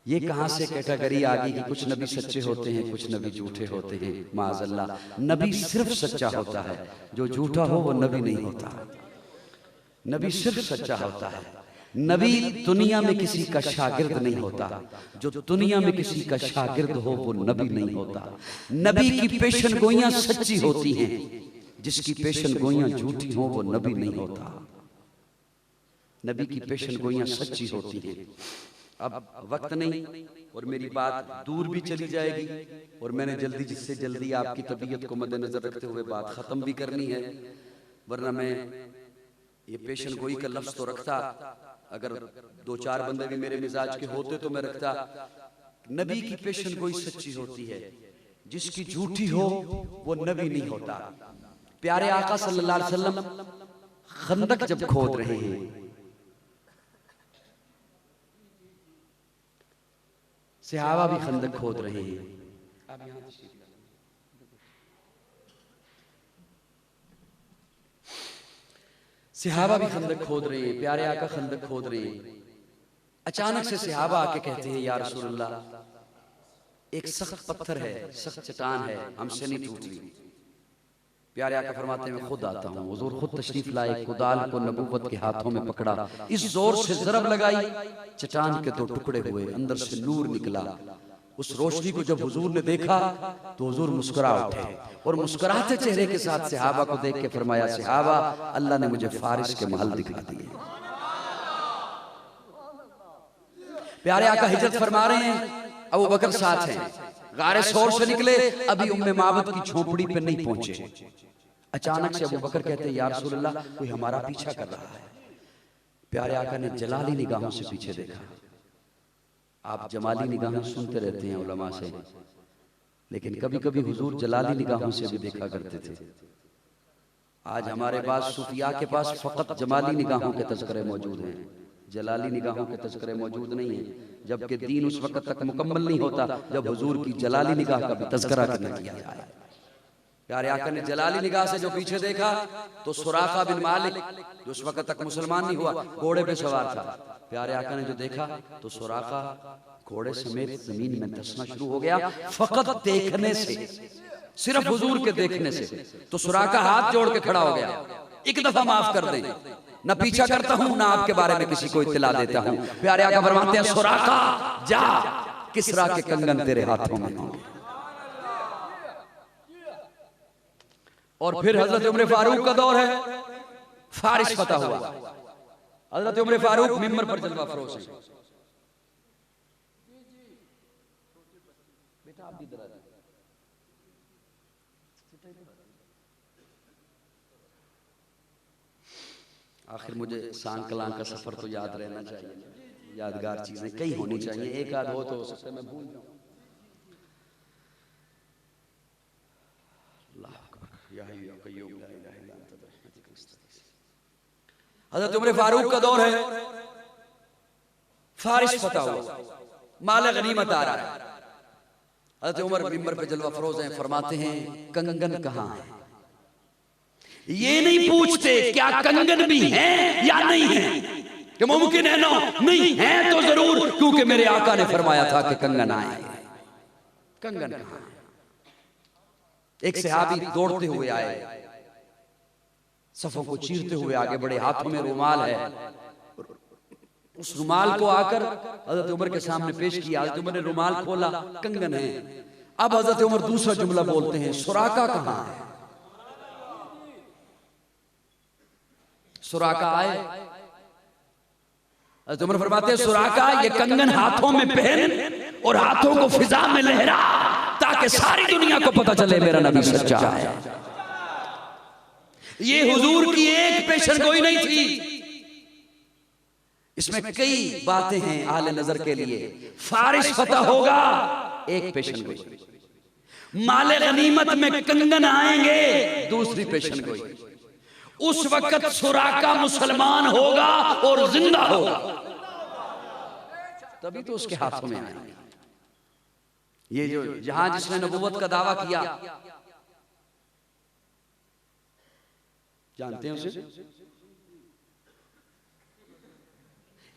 ये कहां से कैटेगरी आ गई कि कुछ नबी सच्चे होते हैं कुछ नबी झूठे होते हैं? माज़अल्लाह, नबी सिर्फ सच्चा होता है, जो झूठा हो वो नबी नहीं होता। नबी सिर्फ सच्चा होता है। नबी दुनिया में किसी का शागिर्द नहीं होता, जो दुनिया में किसी का शागिर्द हो वो नबी नहीं होता। नबी की पेशन गोइयां सच्ची होती हैं, जिसकी पेशन गोइयां झूठी हो वो नबी नहीं होता। नबी की पेशन गोइयां सच्ची होती हैं। अब वक्त नहीं और मेरी बात दूर भी चली जाएगी और मैंने जल्दी जिससे जल्दी आपकी तबीयत को मद्देनजर रखते हुए बात खत्म भी करनी है, वरना मैं ये पेशन गोई का लफ्ज तो रखता, अगर दो चार बंदे भी मेरे मिजाज के होते तो मैं रखता। नबी की पेशन गोई सच्ची होती है, जिसकी झूठी हो वो नबी नहीं होता। प्यारे आका सल्लल्लाहु अलैहि वसल्लम खंदक जब खोद रहे हैं, सहाबा भी खंदक खोद रहे हैं। सहाबा भी खंदक खोद रहे हैं, प्यारे आका खंदक खोद रहे हैं। अचानक से सहाबा आके कहते हैं या रसूलल्लाह, एक सख्त पत्थर है, सख्त चट्टान है, हमसे नहीं टूट रही। प्यारे आका फरमाते हैं मैं खुद आता हूँ। हुजूर खुद तशरीफ लाए, कुदाल को नबूवत के हाथों में पकड़ा, इस जोर से ज़रब लगाई, चट्टान के दो टुकड़े हुए, अंदर से नूर निकला। उस रोशनी को जब हुजूर ने देखा तो हुजूर मुस्कुरा उठे और मुस्कुराते चेहरे के साथ सहाबा को देख के फरमाया, सहाबा अल्लाह ने मुझे फारिस के महल दिखा दिए। प्यारे आका हिजरत फरमा रहे हैं, अबू बकर साथ हैं, गारे सौर से निकले, अभी उम्मे माबद की झोपड़ी पे नहीं पहुंचे। अचानक से अबू बकर कहते हैं या रसूलल्लाह, कोई हमारा पीछा कर रहा है। प्यारे आका ने जलाली निगाहों से पीछे देखा। आप जमाली निगाहों सुनते रहते हैं उलमा से, लेकिन कभी कभी हुजूर जलाली निगाहों से भी देखा करते थे। आज हमारे पास सूफिया के पास फकत जमाली निगाहों के तज़किरे मौजूद हैं, जलाली निगाहों के तज़किरे मौजूद नहीं है, जबकि दीन उस वक्त तक मुकम्मल नहीं होता जब हुजूर की जलाली निगाह का भी तज़किरा न किया जाए। प्यारे आका ने जलाली निगाह से जो पीछे देखा तो सुराखा बिन मालिक, जो उस वक्त तक मुसलमान नहीं हुआ, घोड़े पे सवार था। प्यारे आका ने जो देखा तो सुराखा घोड़े समेत जमीन में धंसना शुरू हो गया, फकत देखने से, सिर्फ हुजूर के देखने से। तो सुराखा हाथ जोड़ के खड़ा हो गया, एक दफा माफ कर दें, न पीछा करता हूं ना आपके बारे में किसी को इत्तला देता हूं। प्यारे आका फरमाते हैं सुराखा जा, किसरा के कंगन तेरे हाथों में होंगे। और फिर हजरत उमर फारूक का दौर है, फारिस फतह हुआ। हजरत उमर फारूक मिंबर पर जलवा फरोश है। बेटा आप इधर आ जाइए। आखिर मुझे सांग कलां का सफर तो याद रहना चाहिए, यादगार चीजें कई होनी चाहिए, एक आध हो तो हो सकता है मैं भूल जाऊं। हजरत उमर फारूक का दौर है, फारिस फतह हुआ, माल गनीमत आ रहा है। हजरत उमर मिंबर पे जलवा फरोज हैं, फरमाते हैं कंगन कहां है। ये नहीं पूछते क्या कंगन भी हैं या नहीं है, कि मुमकिन है ना, नहीं है तो जरूर, क्योंकि मेरे आका ने फरमाया था कि कंगन आए। कंगन कहां है। एक सहाबी दौड़ते हुए आए, सफों को चीरते हुए आगे बढ़े, हाथों में रुमाल है। उस रुमाल को आकर हजरत उमर के सामने पेश किया। हजरत उमर ने रुमाल खोला, कंगन है। अब हजरत उमर दूसरा जुमला बोलते हैं, सुराका कहां है। सुराका आए। हजरत उमर फरमाते हैं सुराका, ये कंगन हाथों में पहन और हाथों को फिजा में लहरा, ताकि सारी दुनिया को पता चले मेरा नबी सच्चा है। ये हुजूर की एक पेशनगोई नहीं थी, इसमें कई बातें हैं आले नजर के लिए। फारिस फतह होगा, एक पेशनगोई। माले गनीमत में कंगन आएंगे, दूसरी पेशनगोई। उस वक्त सुराका मुसलमान होगा और जिंदा होगा, तभी तो उसके हाथों में आएंगे। ये जो जहां जिसने नबूवत का दावा किया, जानते हैं उसे,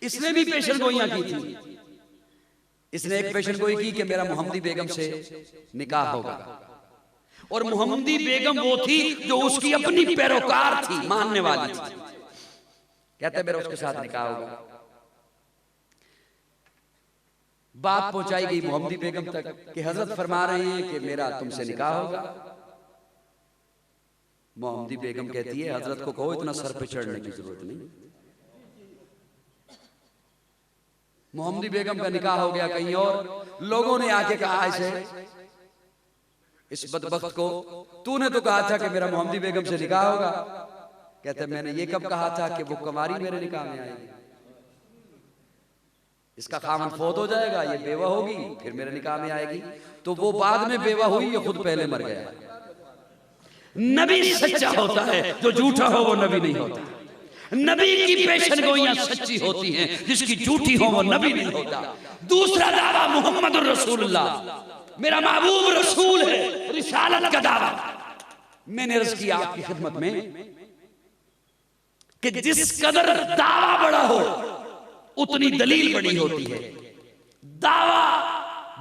इसने भी पेशनगोइयां की थी। इसने एक पेशनगोई की कि मेरा मोहम्मदी बेगम से निकाह होगा, और मोहम्मदी बेगम वो थी जो उसकी अपनी पैरोकार थी, मानने वाली थी। कहते मेरा उसके साथ निकाह होगा। बात पहुंचाई गई मोहम्मदी बेगम तक कि हजरत फरमा रहे हैं कि मेरा तुमसे निकाह होगा। मोहम्मदी बेगम कहती है हजरत को कहो इतना सर पे चढ़ने की जरूरत नहीं। मोहम्मदी बेगम का निकाह हो गया कहीं और। लोगों ने आके कहा इसे, इस बदबख्त को, तूने तो कहा था कि मेरा मोहम्मदी बेगम से निकाह होगा। कहते मैंने ये कब कहा था कि वो कुंवारी मेरे निकाह में आएगी। इसका खामन फौत हो जाएगा, ये बेवा होगी, फिर मेरे निकाह में आएगी। तो वो बाद में बेवा हुई, ये खुद पहले मर गया। नबी सच्चा होता है, जो झूठा हो वो नबी नहीं होता। नबी की पेशनगोइयां सच्ची होती हैं, जिसकी झूठी हो वो नबी नहीं होता। दूसरा दावा मोहम्मद रसूलुल्लाह, मेरा महबूब रसूल है, रिसालत का दावा। मैंने अर्ज किया आपकी खिदमत में कि जिस कदर दावा बड़ा हो उतनी दलील बड़ी होती है। दावा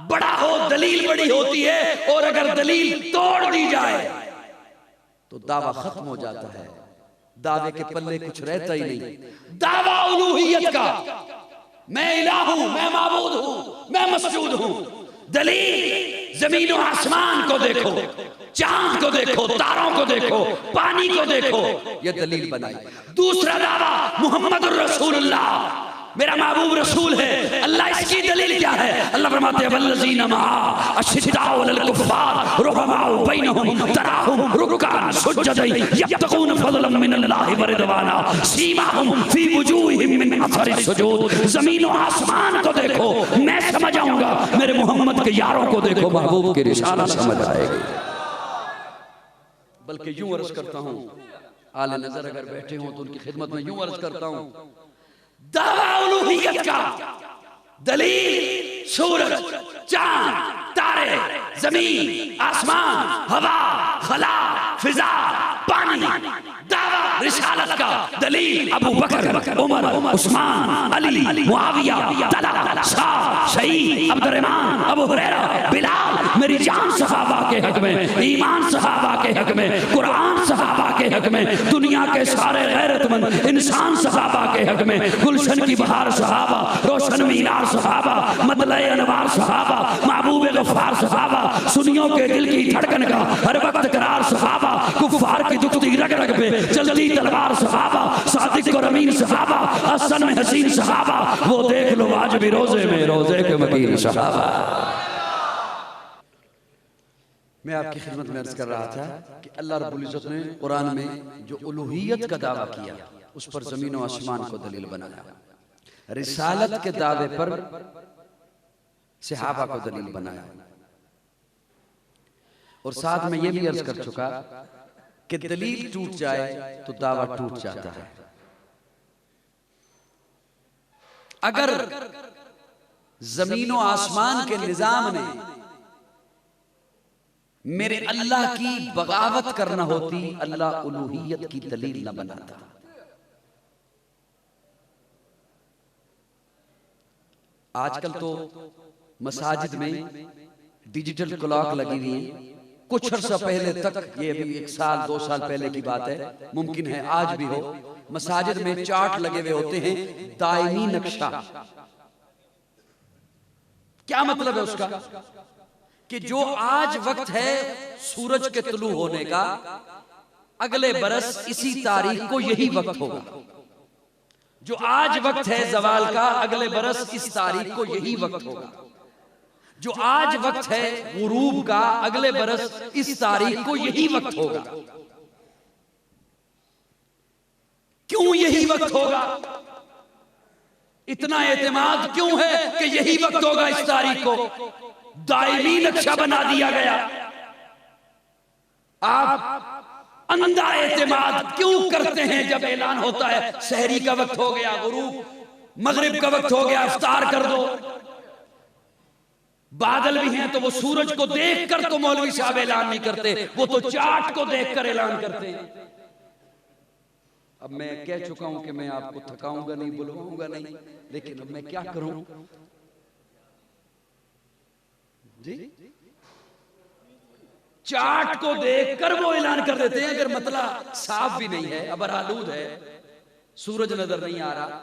बड़ा हो दलील बड़ी होती है, और अगर दलील तोड़ दी जाए तो दावा खत्म हो जाता है। दावे के पल्ले कुछ रहता ही नहीं। दावा उलूहियत का, मैं इलाह हूं, मैं माबूद हूं, मैं मसजूद हूं। दलील जमीन और आसमान को देखो, चांद को देखो, तारों को देखो, पानी को देखो, ये दलील बनाई। दूसरा दावा मोहम्मद रसूलुल्लाह, मेरा महबूब रसूल है। अल्लाह इसकी दलील क्या है? अल्लाह फरमाते हैं वल्लज़ीना मआ अशिद्दाउ अलल कुफ़ार रुहमाउ बैनहुम तराहुम रुक्कान सुज्जदन यब्तगून फज़लन मिनल्लाहि व रिदवाना सीमाहुम फी वुजूहिहिम मिन अथरि सुजूद। ज़मीन और आसमान को देखो, मैं समझ आऊंगा। मेरे मोहम्मद के यारों को देखो, महबूब की रिसालत समझ आएगी। बल्कि यूं अर्ज करता हूं, आले नजर अगर बैठे हों तो उनकी खिदमत में यूं अर्ज करता हूं, दावा उलूहियत का दलील सूरज, चांद, तारे, जमीन, आसमान, हवा, खला, फिजा, पानी। दावा रिसालत का दलील अबू बकर, उमर, उस्मान, अली, मुआविया, तलहा, साद, शहीद, अब्दुर्रहमान, अबू हुरैरा, बिलाल, मेरी जान सहाबा के हक में, ईमान सहाबा के हक में, कुरान सहाबा के हक में, दुनिया के सारे गैरतमंद इंसान सहाबा के हक में, गुलशन की बहार सहाबा, रोशन मीनार सहाबा, मतले अनवार सहाबा, महबूब गफ्फार सहाबा, सुनियों के दिल की धड़कन का हर वक्त करार सहाबा, कुफ्फार की दुखती रग रग पे चलती तलवार सहाबा, सादिक और अमीन सहाबा, हसन में हसीन सहाबा, वो देख लो आज भी रोजे में रोजे के मकीन सहाबा। मैं आपकी खिदमत में अर्ज कर रहा था कि अल्लाह रब्बुल इज्जत ने कुरान में जो उलूहियत का दावा किया उस पर जमीन और आसमान को दलील बनाया, रिसालत के दावे पर सहाबा को दलील बनाया, और साथ में यह भी अर्ज कर चुका कि दलील टूट जाए तो दावा टूट जाता है। अगर जमीन और आसमान के निजाम ने मेरे अल्लाह की बगावत करना होती, अल्लाह उलूहियत की दलील न बनाता। आजकल तो मसाजिद में डिजिटल क्लॉक लगी हुई है। कुछ अर्सा पहले तक, ये अभी 1 साल 2 साल पहले की बात है, मुमकिन है आज भी हो, मसाजिद में चार्ट लगे हुए होते हैं, दायमी नक्शा। क्या मतलब है उसका? कि जो आज वक्त है सूरज के तुलू होने का, अगले बरस इसी तारीख को यही वक्त होगा। जो आज वक्त है जवाल का, अगले बरस इस तारीख को यही वक्त होगा। जो आज वक्त है गुरूब का, अगले बरस इस तारीख को यही वक्त होगा। क्यों यही वक्त होगा? इतना एतमाद क्यों है कि यही वक्त होगा इस तारीख को? दायमी नक्शा बना दिया गया। आप अंधा एतमाद क्यों करते हैं जब ऐलान होता है सहरी का वक्त हो गया, गुरूब, मगरिब का वक्त हो गया, इफ्तार कर दो। बादल भी हैं तो वो सूरज को देखकर तो मौलवी साहब ऐलान नहीं करते, वो तो चार्ट को देखकर ऐलान करते हैं। अब मैं कह चुका हूं कि मैं आपको थकाऊंगा नहीं, बुलवाऊंगा नहीं, लेकिन अब मैं क्या करूं जी? चार्ट को देखकर वो ऐलान कर देते हैं। अगर मतला साफ भी नहीं है, अबर आलूद है, सूरज नजर नहीं आ रहा,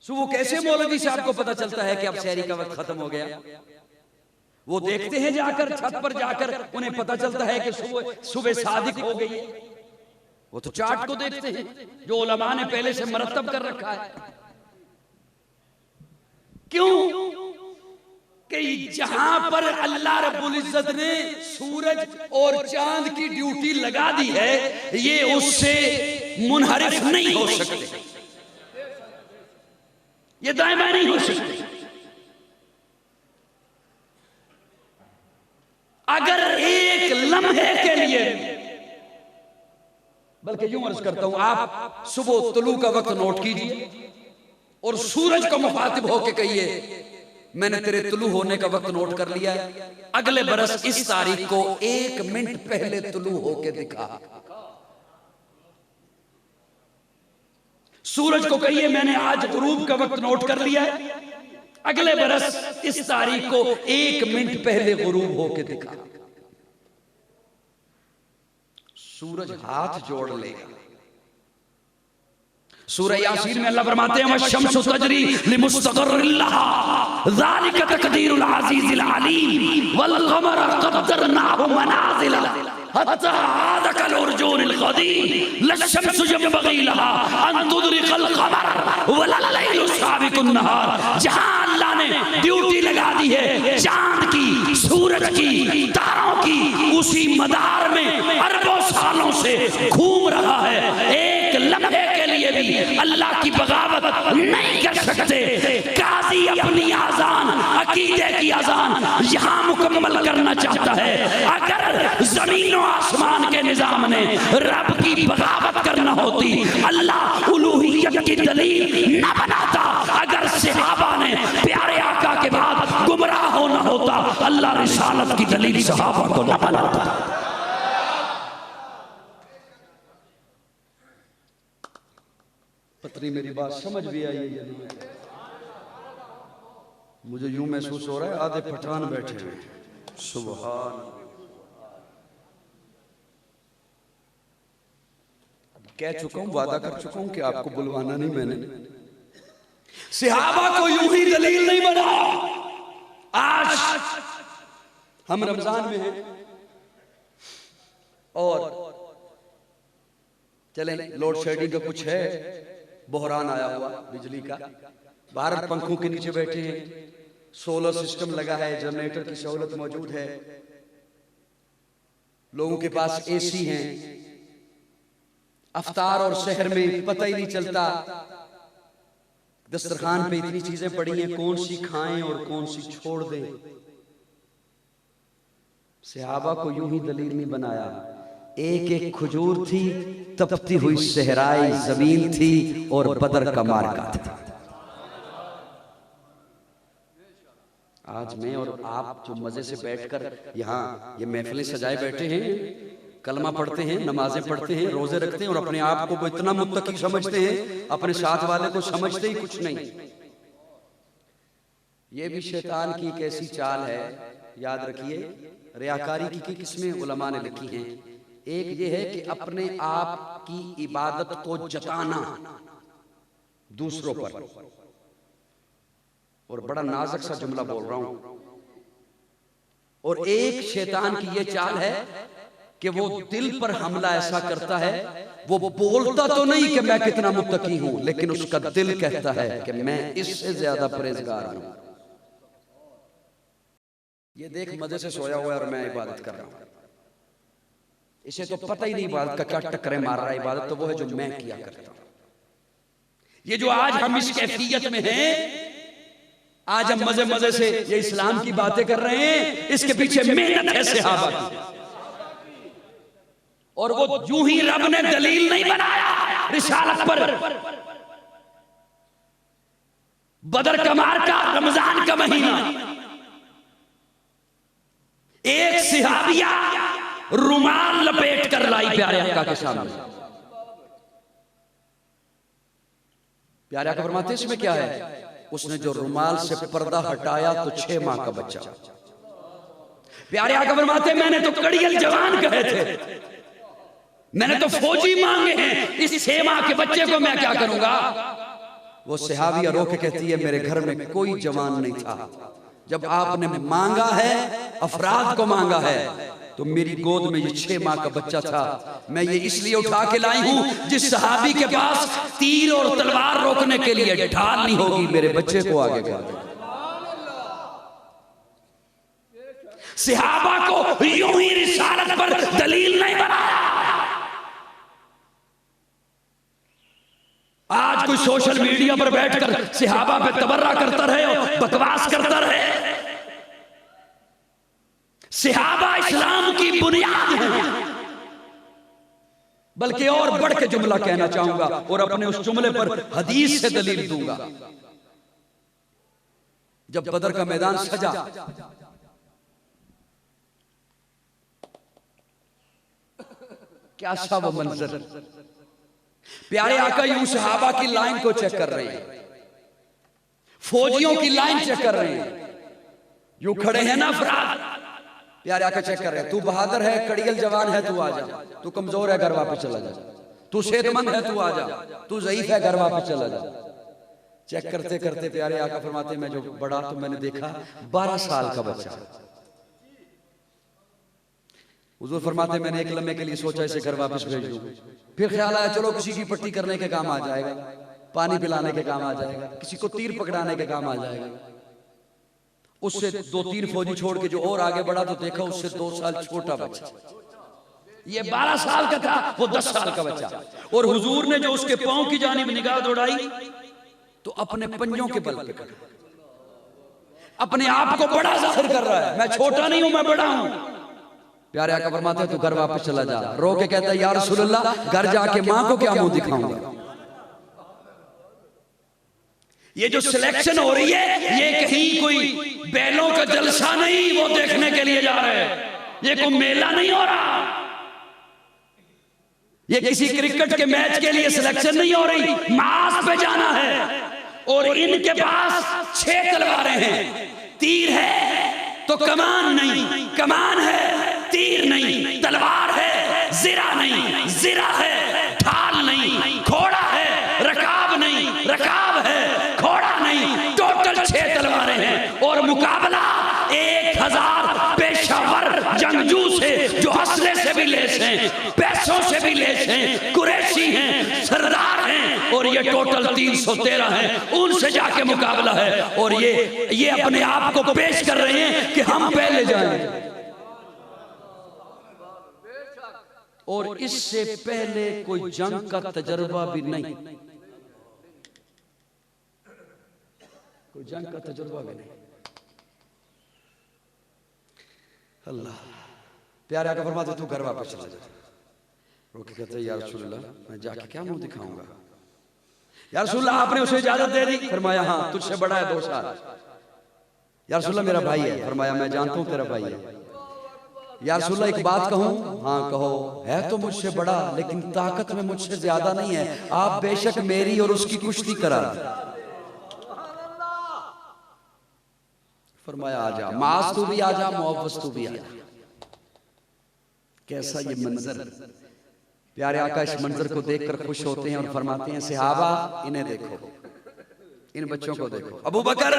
सो वो कैसे मौलवी साहब को पता चलता है कि अब सहरी का वक्त खत्म हो गया? वो देखते हैं जाकर, छत पर जाकर उन्हें पता चलता है कि सुबह सादिक हो गई है। वो तो चार्ट को देखते हैं जो उलमा ने पहले से मरतब कर रखा है। क्यों? कि जहां पर अल्लाह रब्बुल इज्जत ने सूरज और चांद की ड्यूटी लगा दी है, ये उससे मुनहरिफ नहीं हो सकते, ये दायमा नहीं हो सकते। अगर एक लम्हे के लिए, बल्कि यूं अर्ज करता हूं, आप सुबह तुलू का वक्त नोट कीजिए और सूरज को मुखातिब होकर कहिए, मैंने तेरे तुलू होने का वक्त नोट कर लिया है, अगले बरस इस तारीख को 1 मिनट पहले तुलू होके दिखा। सूरज को कहिए, मैंने आज गुरूब का वक्त नोट कर लिया है, अगले बरस इस तारीख को 1 मिनट पहले गुरूब होके दिखा। सूरज हाथ जोड़ लेगा। सूरह यासीन में अल्लाह फरमाते हैं, वशम्सु तजरी लिमुस्तक़र्रिन लहा ज़ालिका तक़दीरुल अज़ीज़िल अलीम वल क़मरा क़द्दरनाहु मनाज़िला हत्ता आदा कल उर्जूनिल क़दीम लश्शम्सु यंबग़ी लहा अन तुदरिकल क़मर वलल लैलु साबिक़ुन नहार। जहां अल्लाह ने ड्यूटी लगा दी है चांद की, सूरज की, तारों की, उसी मदार में अरबों सालों से घूम रहा है। एक लम्हे के लिए भी अल्लाह की बगावत नहीं कर सकते। काजी अपनी आजान, अकीदे की आजान यहां मुकम्मल करना चाहता है। अगर जमीन और आसमान के निजाम ने रब की बगावत करना होती, अल्लाह उलूहियत की दलील न बनाता। अगर सहाबा ने प्यारे आका के बाद गुमराह होना होता, अल्लाह रिसालत की दलील सहाबा को न बनाता। पत्नी मेरी बात समझ भी आई है? मुझे यूं महसूस हो रहा है आधे पठान बैठे हैं। सुभान, कह चुका हूं, वादा कर चुका हूं कि आपको बुलवाना नहीं मैंने। सहाबा को यूं ही दलील नहीं बना। आज हम रमजान में हैं, और चले लोड शेडिंग का कुछ है, बहरान आया हुआ बिजली का, भारत पंखों के नीचे बैठे हैं, सोलर सिस्टम लगा है, जनरेटर की सहूलत मौजूद है, लोगों के पास एसी हैं, अफ्तार और शहर में पता ही नहीं चलता, दस्तरखान पे इतनी चीजें पड़ी हैं, कौन सी खाएं और कौन सी छोड़ दें। सहाबा को यूं ही दलील नहीं बनाया, एक एक खजूर थी, तपती हुई सहराई जमीन थी और बदर का मार्का था। आज मैं और आप जो मजे से बैठकर यहाँ ये महफिलें सजाए बैठे हैं, कलमा पढ़ते हैं, नमाजें पढ़ते हैं, रोजे रखते हैं और अपने आप को इतना मुत्तकी समझते हैं, अपने साथ वाले को समझते ही कुछ नहीं। ये भी शैतान की एक ऐसी चाल है, याद रखिए। रियाकारी की किस्में उलमा ने लिखी हैं। एक ये है कि अपने आप की इबादत को जताना दूसरों पर, और बड़ा नाजुक सा जुमला बोल रहा हूं, और एक शैतान की ये चाल है कि वो दिल पर हमला ऐसा करता है, वो बोलता तो नहीं कि मैं कितना मुत्तकी हूं, लेकिन उसका दिल कहता है कि मैं इससे ज्यादा परहेजगार हूं। ये देख मजे से सोया हुआ है और मैं इबादत कर रहा हूं, इसे तो पता ही नहीं इबादत का क्या टक्करे मार रहा है। इबादत तो वो है जो मैं किया करता हूं। ये जो आज हम इस कैफियत में हैं, आज हम मजे मजे से ये इस्लाम की बातें कर रहे हैं, इसके पीछे मेहनत है सहाबा की, और वो यूं ही रब ने दलील नहीं बनाया रिसालत पर। बदर का मार्का, रमजान का महीना, एक सहाबिया रुमाल लपेट कर लाई प्यारे आका के सामने। प्यारे आका फरमाते इसमें क्या है? उसने जो रुमाल से पर्दा हटाया तो 6 माह का बच्चा। प्यारे आका फरमाते मैंने तो कड़ियल जवान कहे थे, मैंने तो फौजी मांगे हैं, इस 6 माह के बच्चे को मैं क्या करूंगा? वो सहाबिया रो के कहती है मेरे घर में कोई जवान नहीं था, जब आपने मांगा है, अफराद को मांगा है, तो मेरी गोद में ये 6 माह का बच्चा था। मैं ये इसलिए उठा के लाई हूं, जिस सहाबी के पास तीर और तलवार रोकने के लिए ढाल नहीं होगी, मेरे बच्चे को आगे कर दे। सहाबा को यूं ही रिसालत पर दलील नहीं बनाया। आज कोई सोशल मीडिया पर बैठकर सहाबा पे तबर्रा करता रहे और बकवास करता रहे। सहाबा इस्लाम की बुनियाद है। बल्कि और बढ़ के जुमला कहना चाहूंगा और अपने उस जुमले पर हदीस से दलील दूंगा। जब बदर का मैदान सजा, क्या सा वो मंजर, प्यारे आका यूं सहाबा की लाइन को चेक कर रहे हैं, फौजियों की लाइन चेक कर रहे हैं, यूं खड़े हैं ना अफराद, प्यारे आका चेक कर रहे हैं। तू बहादुर है, कड़ियल जवान है, तू आ जा। तू कमजोर है, घर वापस चला जा। तू सेहतमंद है, तू आ जा। तू ज़ईफ है, घर वापस चला जा। चेक करते करते प्यारे आका फरमाते मैं जो बड़ा तो मैंने देखा 12 साल का बच्चा। हुजूर फरमाते मैंने एक लम्हे के लिए सोचा इसे घर वापस भेज दूं, फिर ख्याल आया चलो किसी की पट्टी करने के काम आ जाएगा, पानी पिलाने के काम आ जाएगा, किसी को तीर पकड़ाने के काम आ जाएगा। उससे 2-3 फौजी छोड़ के जो और आगे बढ़ा तो देखा उससे 2 साल छोटा बच्चा। ये 12 साल का था, वो 10 साल का बच्चा। और हुजूर ने जो उसके पांव की जानिब निगाह दौड़ाई तो अपने पंजों के बल पे अपने आप को बड़ा जाहिर कर रहा है, मैं छोटा नहीं हूं, मैं बड़ा हूं। प्यारे आका फरमाते तू घर वापस चला जा। रो के कहता है या रसूलल्लाह घर जाके मां को क्या मुंह दिखाऊंगा? ये जो सिलेक्शन हो रही है ये कहीं कोई बैलों का जलसा नहीं, वो देखने के लिए जा रहे हैं। ये कोई मेला नहीं हो रहा, ये किसी क्रिकेट के मैच के लिए सिलेक्शन नहीं हो रही, मास पे जाना है। और इनके पास 6 तलवारें हैं, तीर है तो कमान नहीं, कमान है तीर नहीं, तलवार है जिरा नहीं, जिरा है ढाल नहीं, घोड़ा है रकाब नहीं, रकाब है घोड़ा नहीं। टोटल 6 तलवारें हैं और मुकाबला 1000 पेशावर जंगजू से जो हौसले से से भी लेस हैं, पैसों से भी लेस हैं, कुरैशी हैं, सरदार हैं, और ये टोटल 313 हैं। उनसे जाके मुकाबला है और ये अपने आप को पेश कर रहे हैं कि हम पहले जाएं। और इससे पहले कोई जंग का तजर्बा भी नहीं, कोई जंग का तजुर्बा भी नहीं। अल्लाह प्यारे आका फरमाते तू घर वापस चला जा। रोके कहते या रसूलल्लाह मैं जाके क्या मुंह दिखाऊंगा। या रसूलल्लाह आपने उसे इजाजत दे दी। फरमाया हाँ तुझसे बड़ा है 2 साल। या रसूलल्लाह मेरा भाई है। फरमाया मैं जानता हूं तेरा भाई है। या रसूलल्लाह एक बात कहूं। हाँ कहो। है तो मुझसे बड़ा लेकिन ताकत में मुझसे ज्यादा नहीं है। आप बेशक मेरी और उसकी कुश्ती करा। फरमाया आजा, मास तू भी आजा, मुअव्वस तू भी आजा। कैसा ये मंजर। प्यारे आका इस मंजर को देखकर खुश होते हैं और फरमाते हैं सहाबा इन्हें देखो, इन बच्चों को देखो। अबू बकर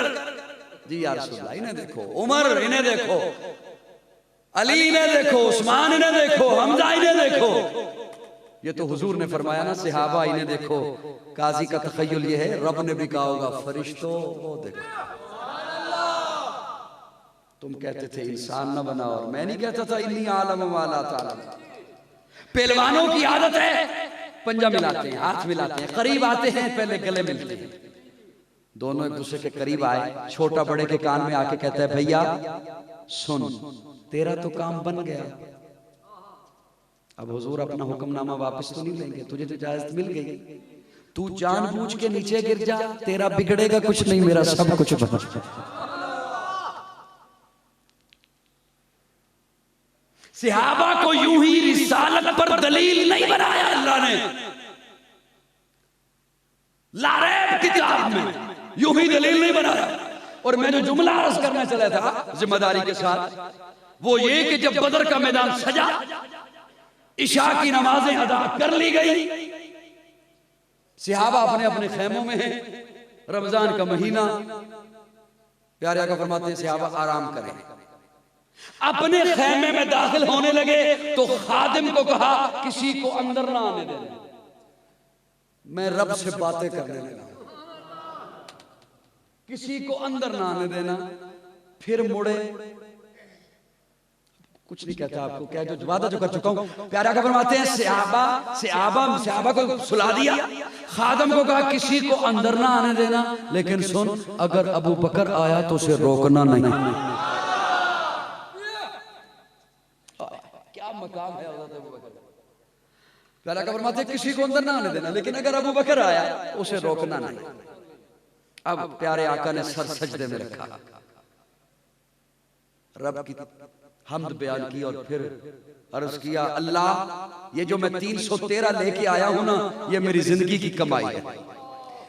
जी या रसूलल्लाह इन्हें देखो, उमर इन्हें देखो, अली इन्हें देखो, उस्मान इन्हें देखो, हमजा इन्हें देखो। ये तो हुजूर ने फरमाया ना सहाबा इन्हें देखो। काजी का तखय्युल ये है रब ने भी कहा होगा फरिश्तों वो देखो। तुम कहते थे इंसान न बना और मैं नहीं कहता था इन्नी आलम वाला ताला। पहलवानों की आदत है पंजा मिलाते हैं, हाथ मिलाते हैं, करीब आते हैं पहले गले मिलते हैं। दोनों एक दूसरे के करीब आए, छोटा बड़े के कान में आके कहता है भैया सुन तेरा तो काम बन गया। अब हुजूर अपना हुक्मनामा वापस तो नहीं लेंगे, तुझे तो इजाजत मिल गई। तू जानबूझ के नीचे गिर जा, तेरा बिगड़ेगा कुछ नहीं, मेरा सब कुछ बना। सहाबा को यूं ही रिसालत पर दलील नहीं बनाया अल्लाह ने। लारैब किताब में यूं ही दलील नहीं बनाया। और मैं जो जुमला अर्ज करना चला था जिम्मेदारी के साथ वो ये कि जब बदर का मैदान सजा, इशा की नमाजें अदा कर ली गई, सहाबा अपने अपने खेमों में हैं, रमजान का महीना, प्यारे आका फरमाते हैं सहाबा आराम करें। अपने खेमे में दाखिल होने लगे तो खादिम को कहा किसी को अंदर ना आने देना, मैं रब से बातें करने लगा, किसी को अंदर ना आने देना। फिर मुड़े, कुछ नहीं कहता आपको, क्या जो वादा जो कर चुका हूं। प्यारा का फरमाते हैं सहाबा को सुला दिया, खादिम को कहा किसी को अंदर ना आने देना, लेकिन सुन अगर अबू बकर आया तो उसे रोकना नहीं। मकाम है अबू बकर। प्यारा का फरमाते किसी को अंदर ना आने देना, लेकिन अगर अबू बकर आया उसे रोकना नहीं। अब प्यारे आका ने सर सजदे में रखा, रब की हम्द बयान की और फिर अर्ज किया अल्लाह ये जो मैं 313 लेके आया हूं ना, ये मेरी जिंदगी की कमाई है,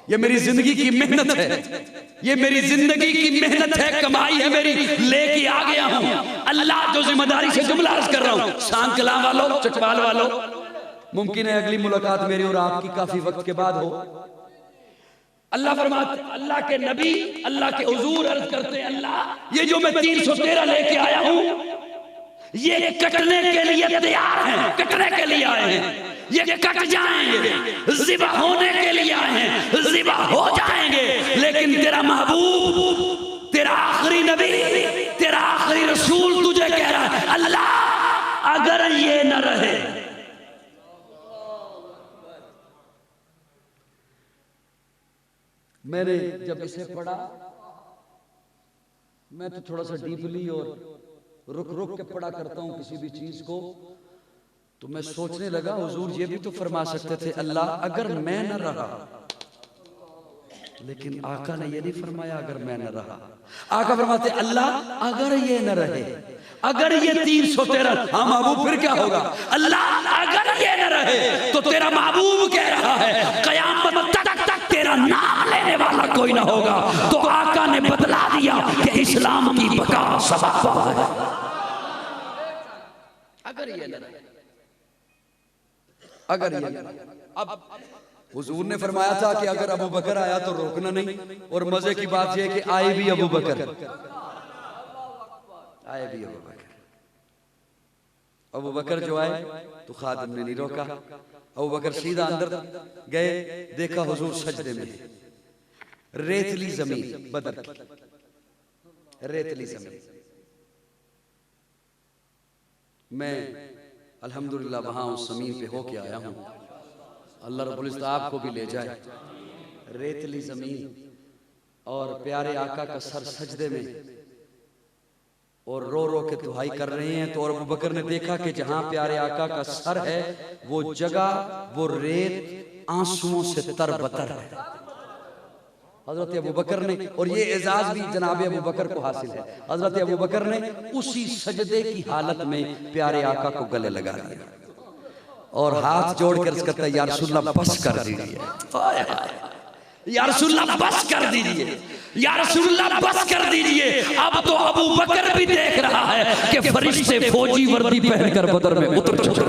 ये मेरी जिंदगी की मेहनत है, ये मेरी जिंदगी की मेहनत है, कमाई है मेरी, लेके आ गया हूं। अल्लाह जो जिम्मेदारी से जुमला अर्ज कर रहा हूं, शान कलाम वालों, चकवाल वालों, मुमकिन है अगली मुलाकात मेरी और आपकी काफी वक्त के बाद हो। अल्लाह फरमाते, अल्लाह के नबी, अल्लाह के हुजूर अर्ज करते हैं अल्लाह ये जो मैं 313 लेके आया हूं ये कटने के लिए तैयार हैं, कटने के लिए आए हैं, ये कट जाएंगे, ज़िबा होने के लिए आए हैं, ज़िबा हो जाएंगे। लेकिन तेरा महबूब, तेरा आखिरी नबी, तेरा आखिरी रसूल तुझे कह रहा है अल्लाह अगर ये न रहे। मैंने जब इसे पढ़ा, मैं तो थोड़ा सा डीपली और रुक रुक के पढ़ा करता हूं किसी भी चीज को, तो मैं सोचने लगा हुजूर ये भी तो फरमा सकते थे अल्लाह अगर मैं न रहा, लेकिन आका ने ये नहीं फरमाया अगर मैं न रहा। आका फरमाते अल्लाह अगर ये न रहे, अगर ये 313 हाँ महबूब फिर क्या होगा, अल्लाह अगर ये न रहे तो तेरा महबूब कह रहा है क़यामत तक तेरा नाम लेने वाला कोई ना होगा। तो आका ने बतला दिया कि इस्लाम की बका सबब है अगर ये न रहे, अगर ये न रहे। अब हुजूर ने फरमाया था कि अगर अबू बकर आया तो रोकना नहीं, और मजे की बात यह कि आए भी अबू बकर, आए भी अबू बकर। अबू बकर जो आए तो खादिम ने नहीं रोका। अबू बकर सीधा अंदर गए, देखा हुजूर सजदे में, रेतली जमीन, बदर की रेतली जमीन। मैं अल्हम्दुलिल्लाह वहां उस जमीन पे होके आया हूं। अल्लाह रब्बुल इज्जत आपको भी ले जाए। रेतली जमीन और प्यारे आका का सर सजदे में और रो रो के दुहाई कर रहे हैं। तो और अबू बकर ने देखा कि जहां प्यारे आका का सर है वो जगह, वो रेत आंसुओं से तरबतर है। हजरत अबू बकर ने, और ये एजाज भी जनाब अबू बकर को हासिल है, हजरत अबू बकर ने उसी सजदे की हालत में प्यारे आका को गले लगा दिया और हाथ जोड़कर कहता है या रसूलल्लाह बस कर दीजिए, या रसूलल्लाह बस कर दीजिए, या रसूलल्लाह बस कर दीजिए। अब तो अबू बकर भी देख रहा है कि फरिश्ते फौजी वर्दी पहनकर बदर में उतर चुके।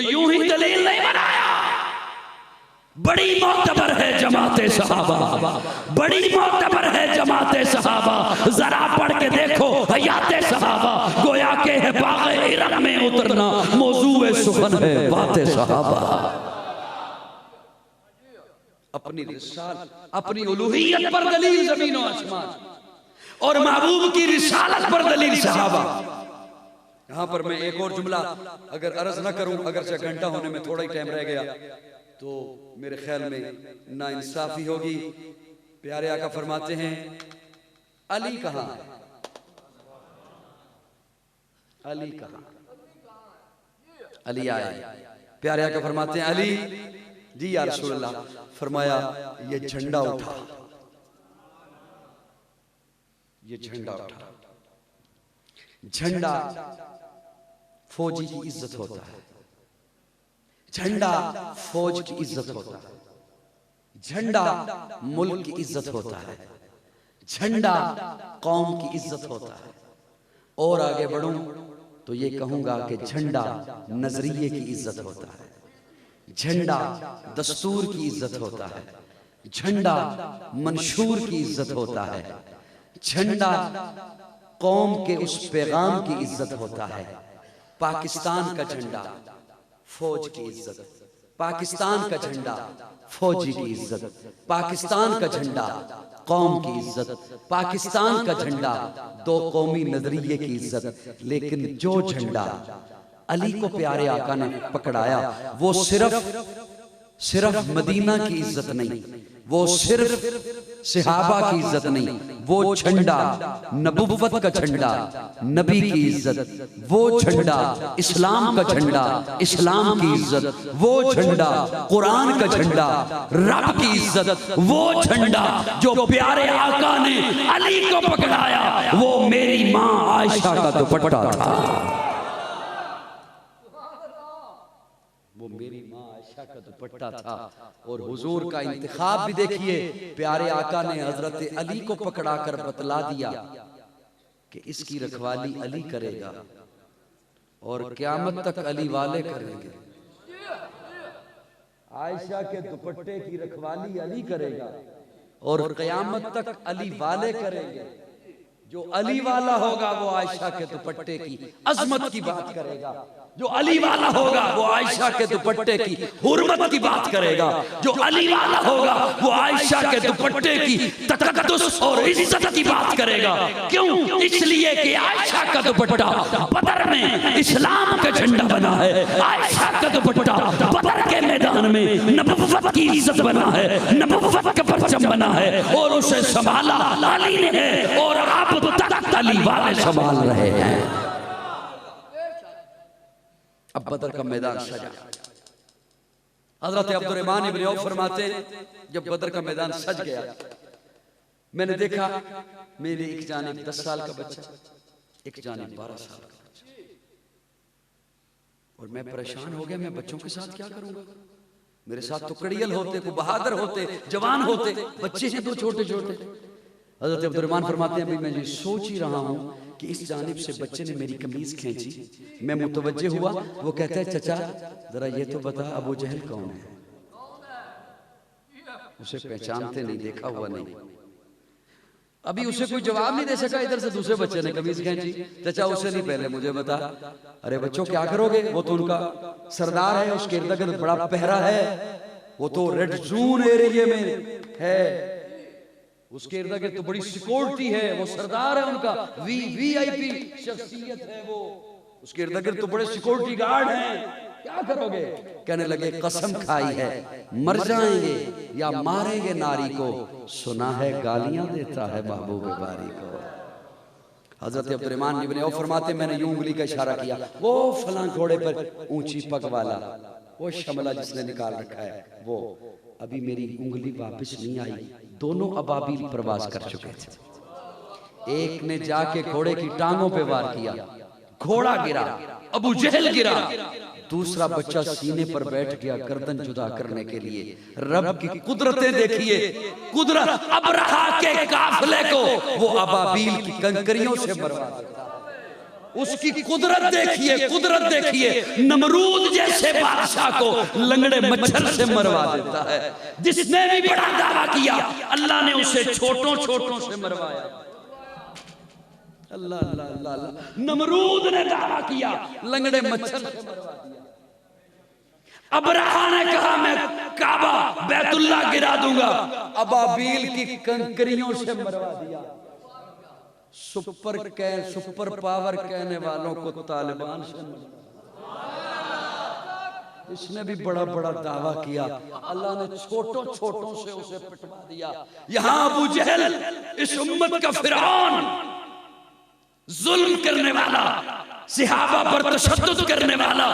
यूं ही दलील नहीं बनाया। बड़ी मोतबर है जमाते सहाबा, बड़ी मोतबर है जमाते सहाबा। जरा पढ़ के देखो हयाते सहाबा, गोया के है बाग़े इरम में उतरना मौजूए सुखन है बाते सहाबा। अपनी रिसालत, अपनी उलूहियत पर दलील ज़मीन और आसमान और महबूब की रिसालत पर दलील सहाबा। यहाँ पर मैं एक और जुमला अगर अर्ज न करूं, अगर से घंटा होने में थोड़ा ही टाइम रह गया तो मेरे ख्याल में ना इंसाफी होगी। प्यारे आका फरमाते हैं अली कहाँ है, अली कहाँ, अली आए। प्यारे आका फरमाते हैं अली जी या रसूलल्लाह। फरमाया ये झंडा उठा, ये झंडा उठा। झंडा फौजी की इज्जत होता है, झंडा फौज की इज्जत होता है, झंडा मुल्क की इज्जत होता है, झंडा कौम की इज्जत होता है। और आगे बढ़ूं तो ये कहूंगा कि झंडा नजरिए की इज्जत होता है, झंडा दस्तूर की इज्जत होता है, झंडा मंशूर की इज्जत होता है, झंडा कौम के उस पैगाम की इज्जत होता है। पाकिस्तान का झंडा फौज की इज्जत, पाकिस्तान का झंडा फौजी की इज्जत, पाकिस्तान का झंडा कौम की इज्जत, पाकिस्तान का झंडा दो कौमी नजरिए की इज्जत। लेकिन जो झंडा अली को प्यारे आका ने पकड़ाया वो सिर्फ मदीना की इज्जत नहीं, वो सिर्फ सहाबा की इज्जत नहीं, वो झंडा नबुव्वत का झंडा, नबी की इज्जत, वो झंडा इस्लाम का झंडा, इस्लाम की इज्जत, वो झंडा कुरान का झंडा, रब की इज्जत, वो झंडा जो प्यारे आका ने अली को पकड़ाया वो मेरी माँ आयशा का दुपट्टा था। वो मेरी माँ आयशा का दुपट्टा था। और हुजूर का इंतखाब भी देखिए, प्यारे आका ने हजरत अली को पकड़ाकर बतला दिया कि इसकी रखवाली अली करेगा और क़यामत तक अली वाले करेंगे। आयशा के दुपट्टे की रखवाली अली करेगा और क़यामत तक अली वाले करेंगे। जो अली वाला होगा वो आयशा के दुपट्टे की अजमत की बात करेगा, जो अली वाला होगा वो आयशा के दुपट्टे की हुर्मत की बात करेगा, जो अली वाला होगा वो आयशा के दुपट्टे की तकद्दुस और इज्जत की बात करेगा। क्यों? इसलिए कि आयशा का दुपट्टा बदर में इस्लाम का झंडा बना है, आयशा का दुपट्टा बदर के मैदान में नबुव्वत की इज्जत बना है, नबुव्वत का परचम बना है और उसे संभाला अली ने है और अब तक अली वाले संभाल रहे हैं। अब बदर का मैदान सजा। हजरत अब्दुर्रहमान इब्न औफ फरमाते हैं जब बदर का मैदान सज गया मैंने देखा मेरे एक जानिब 10 साल का बच्चा, एक जानिब 12 साल का बच्चा, और मैं परेशान हो गया। मैं बच्चों के साथ क्या करूंगा? मेरे साथ तो कड़ियल होते, को बहादुर होते, जवान होते, बच्चे हैं दो छोटे छोटे। हजरत अब्दुर्रहमान फरमाते हैं अभी मैं ये सोच ही रहा हूं कि इस जानिब से बच्चे ने मेरी कमीज खींची, मैं मुतवज्जे हुआ, वो कहता है चचा जरा ये तो बता अबू जहल कौन है? उसे पहचानते नहीं, देखा हुआ नहीं। अभी उसे कोई जवाब नहीं दे सका। इधर से दूसरे बच्चे ने कमीज खींची, चाचा उसे नहीं, पहले मुझे बता। अरे बच्चों क्या करोगे, वो तो उनका सरदार है, उसके इर्द गिर्द बड़ा पहरा है, वो तो रेड जोन एरिया में है, उसके इर्द गिर्द तो बड़ी सिक्योरिटी है, वो सरदार है उनका, वीआईपी शख्सियत है वो, उसके इर्द गिर्द तो बड़े सिक्योरिटी गार्ड हैं, क्या करोगे? कहने लगे कसम खाई है मर जाएंगे या मारेंगे नारी को, सुना है गालियां देता है महबूब बारी को। हजरत अब्दुर्रहमान इब्न औफ फरमाते मैंने यूं उंगली का इशारा किया, वो फलां घोड़े पर ऊंची पग वाला, वो शमला जिसने निकाल रखा है वो, अभी मेरी उंगली वापस नहीं आई। दोनों अबाबील प्रवास कर चुके थे। एक ने जाके घोड़े की टांगों पे वार किया, घोड़ा गिरा, अबू जहल गिरा। दूसरा बच्चा सीने पर बैठ गया गर्दन जुदा करने के लिए। रब की कुदरतें देखिए, कुदरत अबरहा के काफिले को वो अबाबील की कंकरियों से मरवा देता है। उसकी कुदरत देखिए, कुदरत देखिए, नमरूद जैसे बादशाह को लंगड़े मच्छर से मरवा देता है। जिसने भी बड़ा दावा किया अल्लाह ने उसे छोटों छोटों से मरवाया। अल्लाह अल्लाह अल्लाह अल्लाह। नमरूद ने दावा किया लंगड़े मच्छर से मरवा दिया। अबरहा ने कहा मैं काबा बैतुल्लाह गिरा दूंगा, अबाबील की कंकरियों से मरवा दिया। सुपर पावर कहने वालों को तालिबान से, इसने भी बड़ा बड़ा दावा किया, अल्लाह ने छोटों छोटों से उसे पिटवा दिया। यहां अबू जहल इस उम्मत का फिरौन, जुल्म करने वाला, सहाबा पर तशद्दुद करने वाला,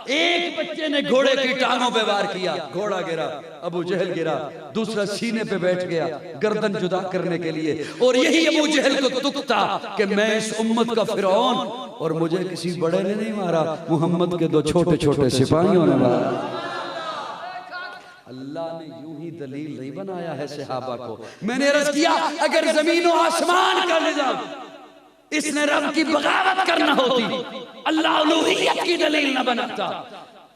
एक बच्चे ने घोड़े की टांगों पे वार किया, घोड़ा गिरा, अबू जहल गिरा, दूसरा सीने पे बैठ गया गर्दन जुदा करने के लिए। और यही अबू जहल को दुख था कि मैं इस उम्मत का फिरौन और मुझे किसी बड़े ने नहीं मारा, मोहम्मद के दो छोटे छोटे सिपाहियों ने मारा। अल्लाह ने यूं ही दलील नहीं बनाया है सहाबा को। मैंने अर्ज किया अगर जमीन और आसमान का निजाम इसने रब की बगावत करना होती, अल्लाह उलूहियत की दलील न बनाता।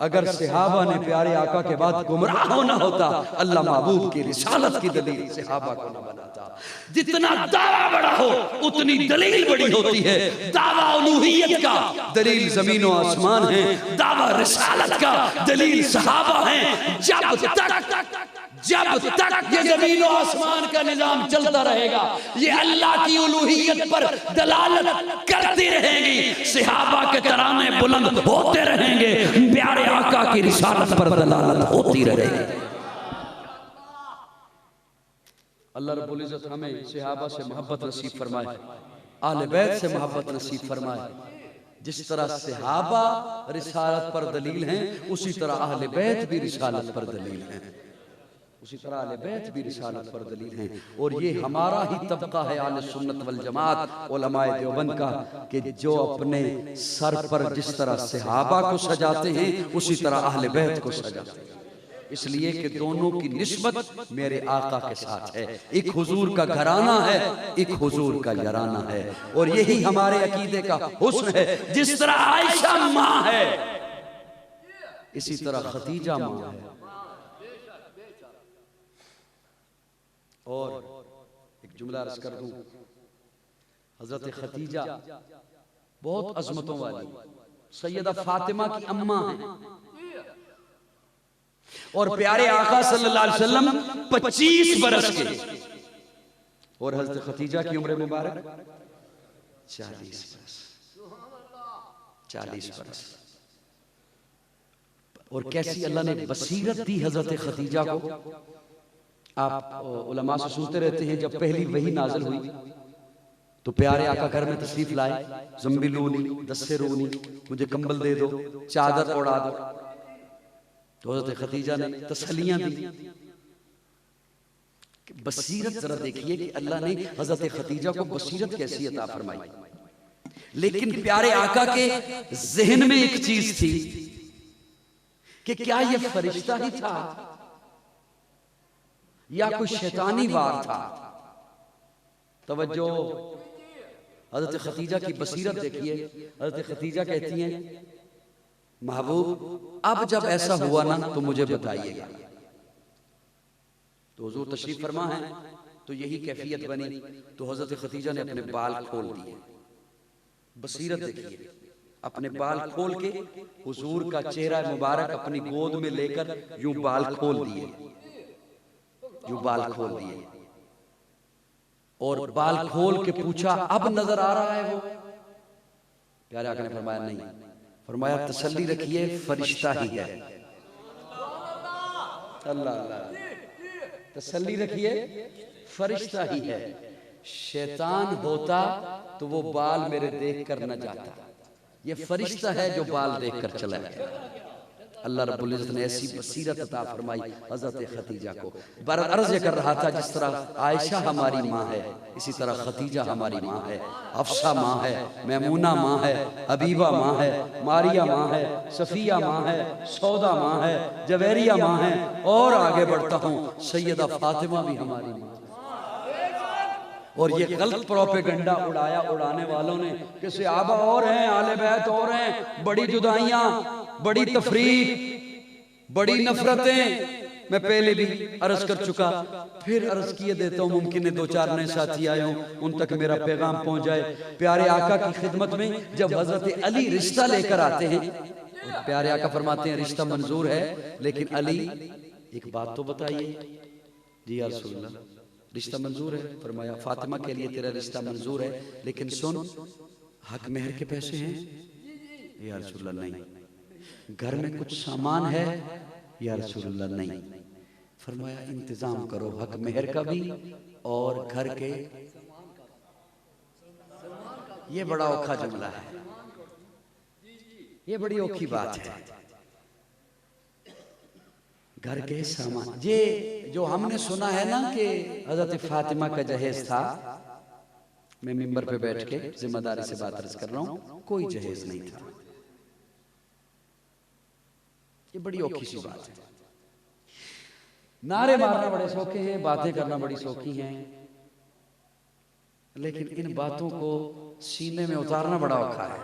अगर सहाबा ने प्यारे आका के बाद गुमराह होना होता, अल्लाह महबूब की रिसालत की दलील सहाबा को न बनाता। जितना दावा बड़ा हो उतनी दलील बड़ी होती है। दावा उलूहियत का दलील ज़मीन और आसमान है, दावा रिसालत का दलील सहाबा है। जब तक ये ज़मीन और आसमान का निजाम चलता रहेगा, ये अल्लाह की उलूहियत पर दलालत करती रहेगी, सहाबा के तराने बुलंद होते रहेंगे, प्यारे आका की रिसालत पर दलालत होती रहेगी। अल्लाह रब्बुल इज्जत हमें सहाबा से मोहब्बत नसीब फरमाए, आले बैत से मोहब्बत नसीब फरमाए। जिस तरह सहाबा रिसालत पर दलील हैं, उसी तरह अहले बैत भी रिसालत पर दलील हैं, उसी तरह आले बैत भी रिसालत पर दलील हैं। और ये हमारा ही तबका है आले सुन्नत वल जमात उलमाए देवबंद का, कि जो अपने सर पर जिस तरह सहाबा को सजाते हैं उसी तरह अहले बैत को सजाते हैं। इसलिए कि दोनों की निस्बत मेरे आका के साथ है। एक हुजूर का घराना है, एक हुजूर का यराना है, और यही हमारे अकीदे का हुस्न है। जिस तरह आयशा माँ है, इसी तरह खदीजा माँ है। और एक जुमला अर्ज कर दूं, हजरत खदीजा बहुत अजमतों वाली सैयदा फातिमा की अम्मा है, और प्यारे आका सल्लल्लाहु अलैहि वसल्लम 25 बरस के, और हजरत खदीजा की उम्र मुबारक 40 बरस। 40 बरस। और कैसी अल्लाह ने बसीरत दी हजरत खदीजा को। आप उलमा से सुनते रहते हैं, जब पहली वही नाज़िल हुई तो प्यारे आका घर में तशरीफ लाए, ज़म्बिलूनी दस्सिरूनी, मुझे कंबल दे दो, चादर ओढ़ा दो। तो हज़रत खदीजा ने तसल्लियां दी। बसीरत जरा देखिए कि अल्लाह ने हज़रत खदीजा को बसीरत कैसी अता फरमाई। लेकिन प्यारे आका के ज़हन में एक चीज थी कि क्या यह फरिश्ता ही था या कोई शैतानी वार था। तवज्जो, हज़रत खदीजा की बसीरत देखिए। हज़रत खदीजा कहती हैं, महबूब अब जब ऐसा हुआ ना तो मुझे बताइएगा। तो हुजूर तशरीफ फरमा है, तो यही कैफियत बनी। तो हजरत खदीजा ने अपने बाल खोल दिए। बसीरत देखिए, अपने बाल खोल के हुजूर का चेहरा मुबारक अपनी गोद में लेकर यूं बाल खोल दिए, यूं बाल खोल दिए और बाल खोल के पूछा, अब नजर आ रहा है वो? प्यारे आका ने फरमाया नहीं। फरमाया तसल्ली रखिए, फरिश्ता ही है। अल्लाह अल्लाह, तसल्ली रखिए, फरिश्ता ही है। शैतान होता तो वो बाल मेरे देख कर न जाता, ये फरिश्ता है जो बाल देख कर चला गया। अल्लाह रब्बुल इज्जत ने ऐसी बसीरत अता फरमाई हज़रत खदीजा को। अर्ज़ कर रहा था जिस तरह आयशा हमारी माँ है, इसी तरह खदीजा हमारी माँ है, हफ्सा माँ है, मैमूना माँ है, हबीबा माँ है, मारिया माँ है, सफ़िया माँ है, सौदा माँ है, जवेरिया माँ है, और आगे बढ़ता हूँ सैयदा फातिमा भी हमारी माँ। और ये गलत प्रोपेगेंडा उड़ाया उड़ाने वालों ने कि सहाबा और हैं, आले बैत और हैं, बड़ी जुदाइयाँ, बड़ी तफरीक, बड़ी नफरतें। मैं पहले भी अर्ज कर चुका, फिर अर्ज किए देता हूँ, मुमकिन है 2-4 नए साथी आए हों, उन तक मेरा पैगाम पहुंच जाए। प्यारे आका की खिदमत में जब हजरत अली रिश्ता लेकर आते हैं, प्यारे आका फरमाते हैं रिश्ता मंजूर है, लेकिन अली एक बात तो बताइए। जी या रसूलल्लाह, रिश्ता मंजूर है। फरमाया फातिमा के लिए तेरा रिश्ता मंजूर है, लेकिन सुन, हक मेहर के पैसे हैं? या रसूलल्लाह नहीं। घर में कुछ सामान है? या रसूलल्लाह नहीं। फरमाया इंतजाम करो हक मेहर का भी और घर के। ये बड़ा औखा जुमला है, ये बड़ी औखी बात है। घर के सामान, ये जो हमने सुना है ना कि हजरत फातिमा का जहेज था, मैं मिंबर पे बैठ के जिम्मेदारी से बात अर्ज कर रहा हूं, कोई जहेज नहीं था। ये बड़ी औखी सी बात है। नारे मारना बड़े शौकी हैं, बातें करना बड़ी शौकी हैं, लेकिन इन बातों को सीने में उतारना बड़ा औखा है।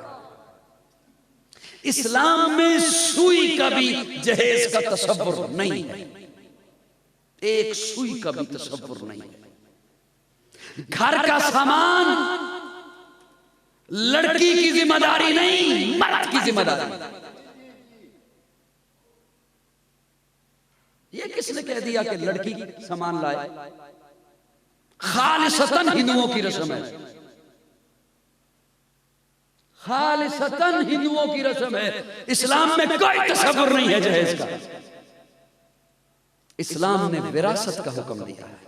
इस्लाम में सुई का भी जहेज का तसव्वुर नहीं है, एक सुई का भी तसव्वुर नहीं है। घर का सामान लड़की की जिम्मेदारी नहीं, मर्द की जिम्मेदारी। ये किसने कह दिया कि लड़की सामान लाए? खालिसतन हिंदुओं की रस्म है, खालिसतन हिंदुओं की रस्म है। इस्लाम में कोई तसव्वुर नहीं है जहेज का। इस्लाम ने विरासत का हुक्म दिया है।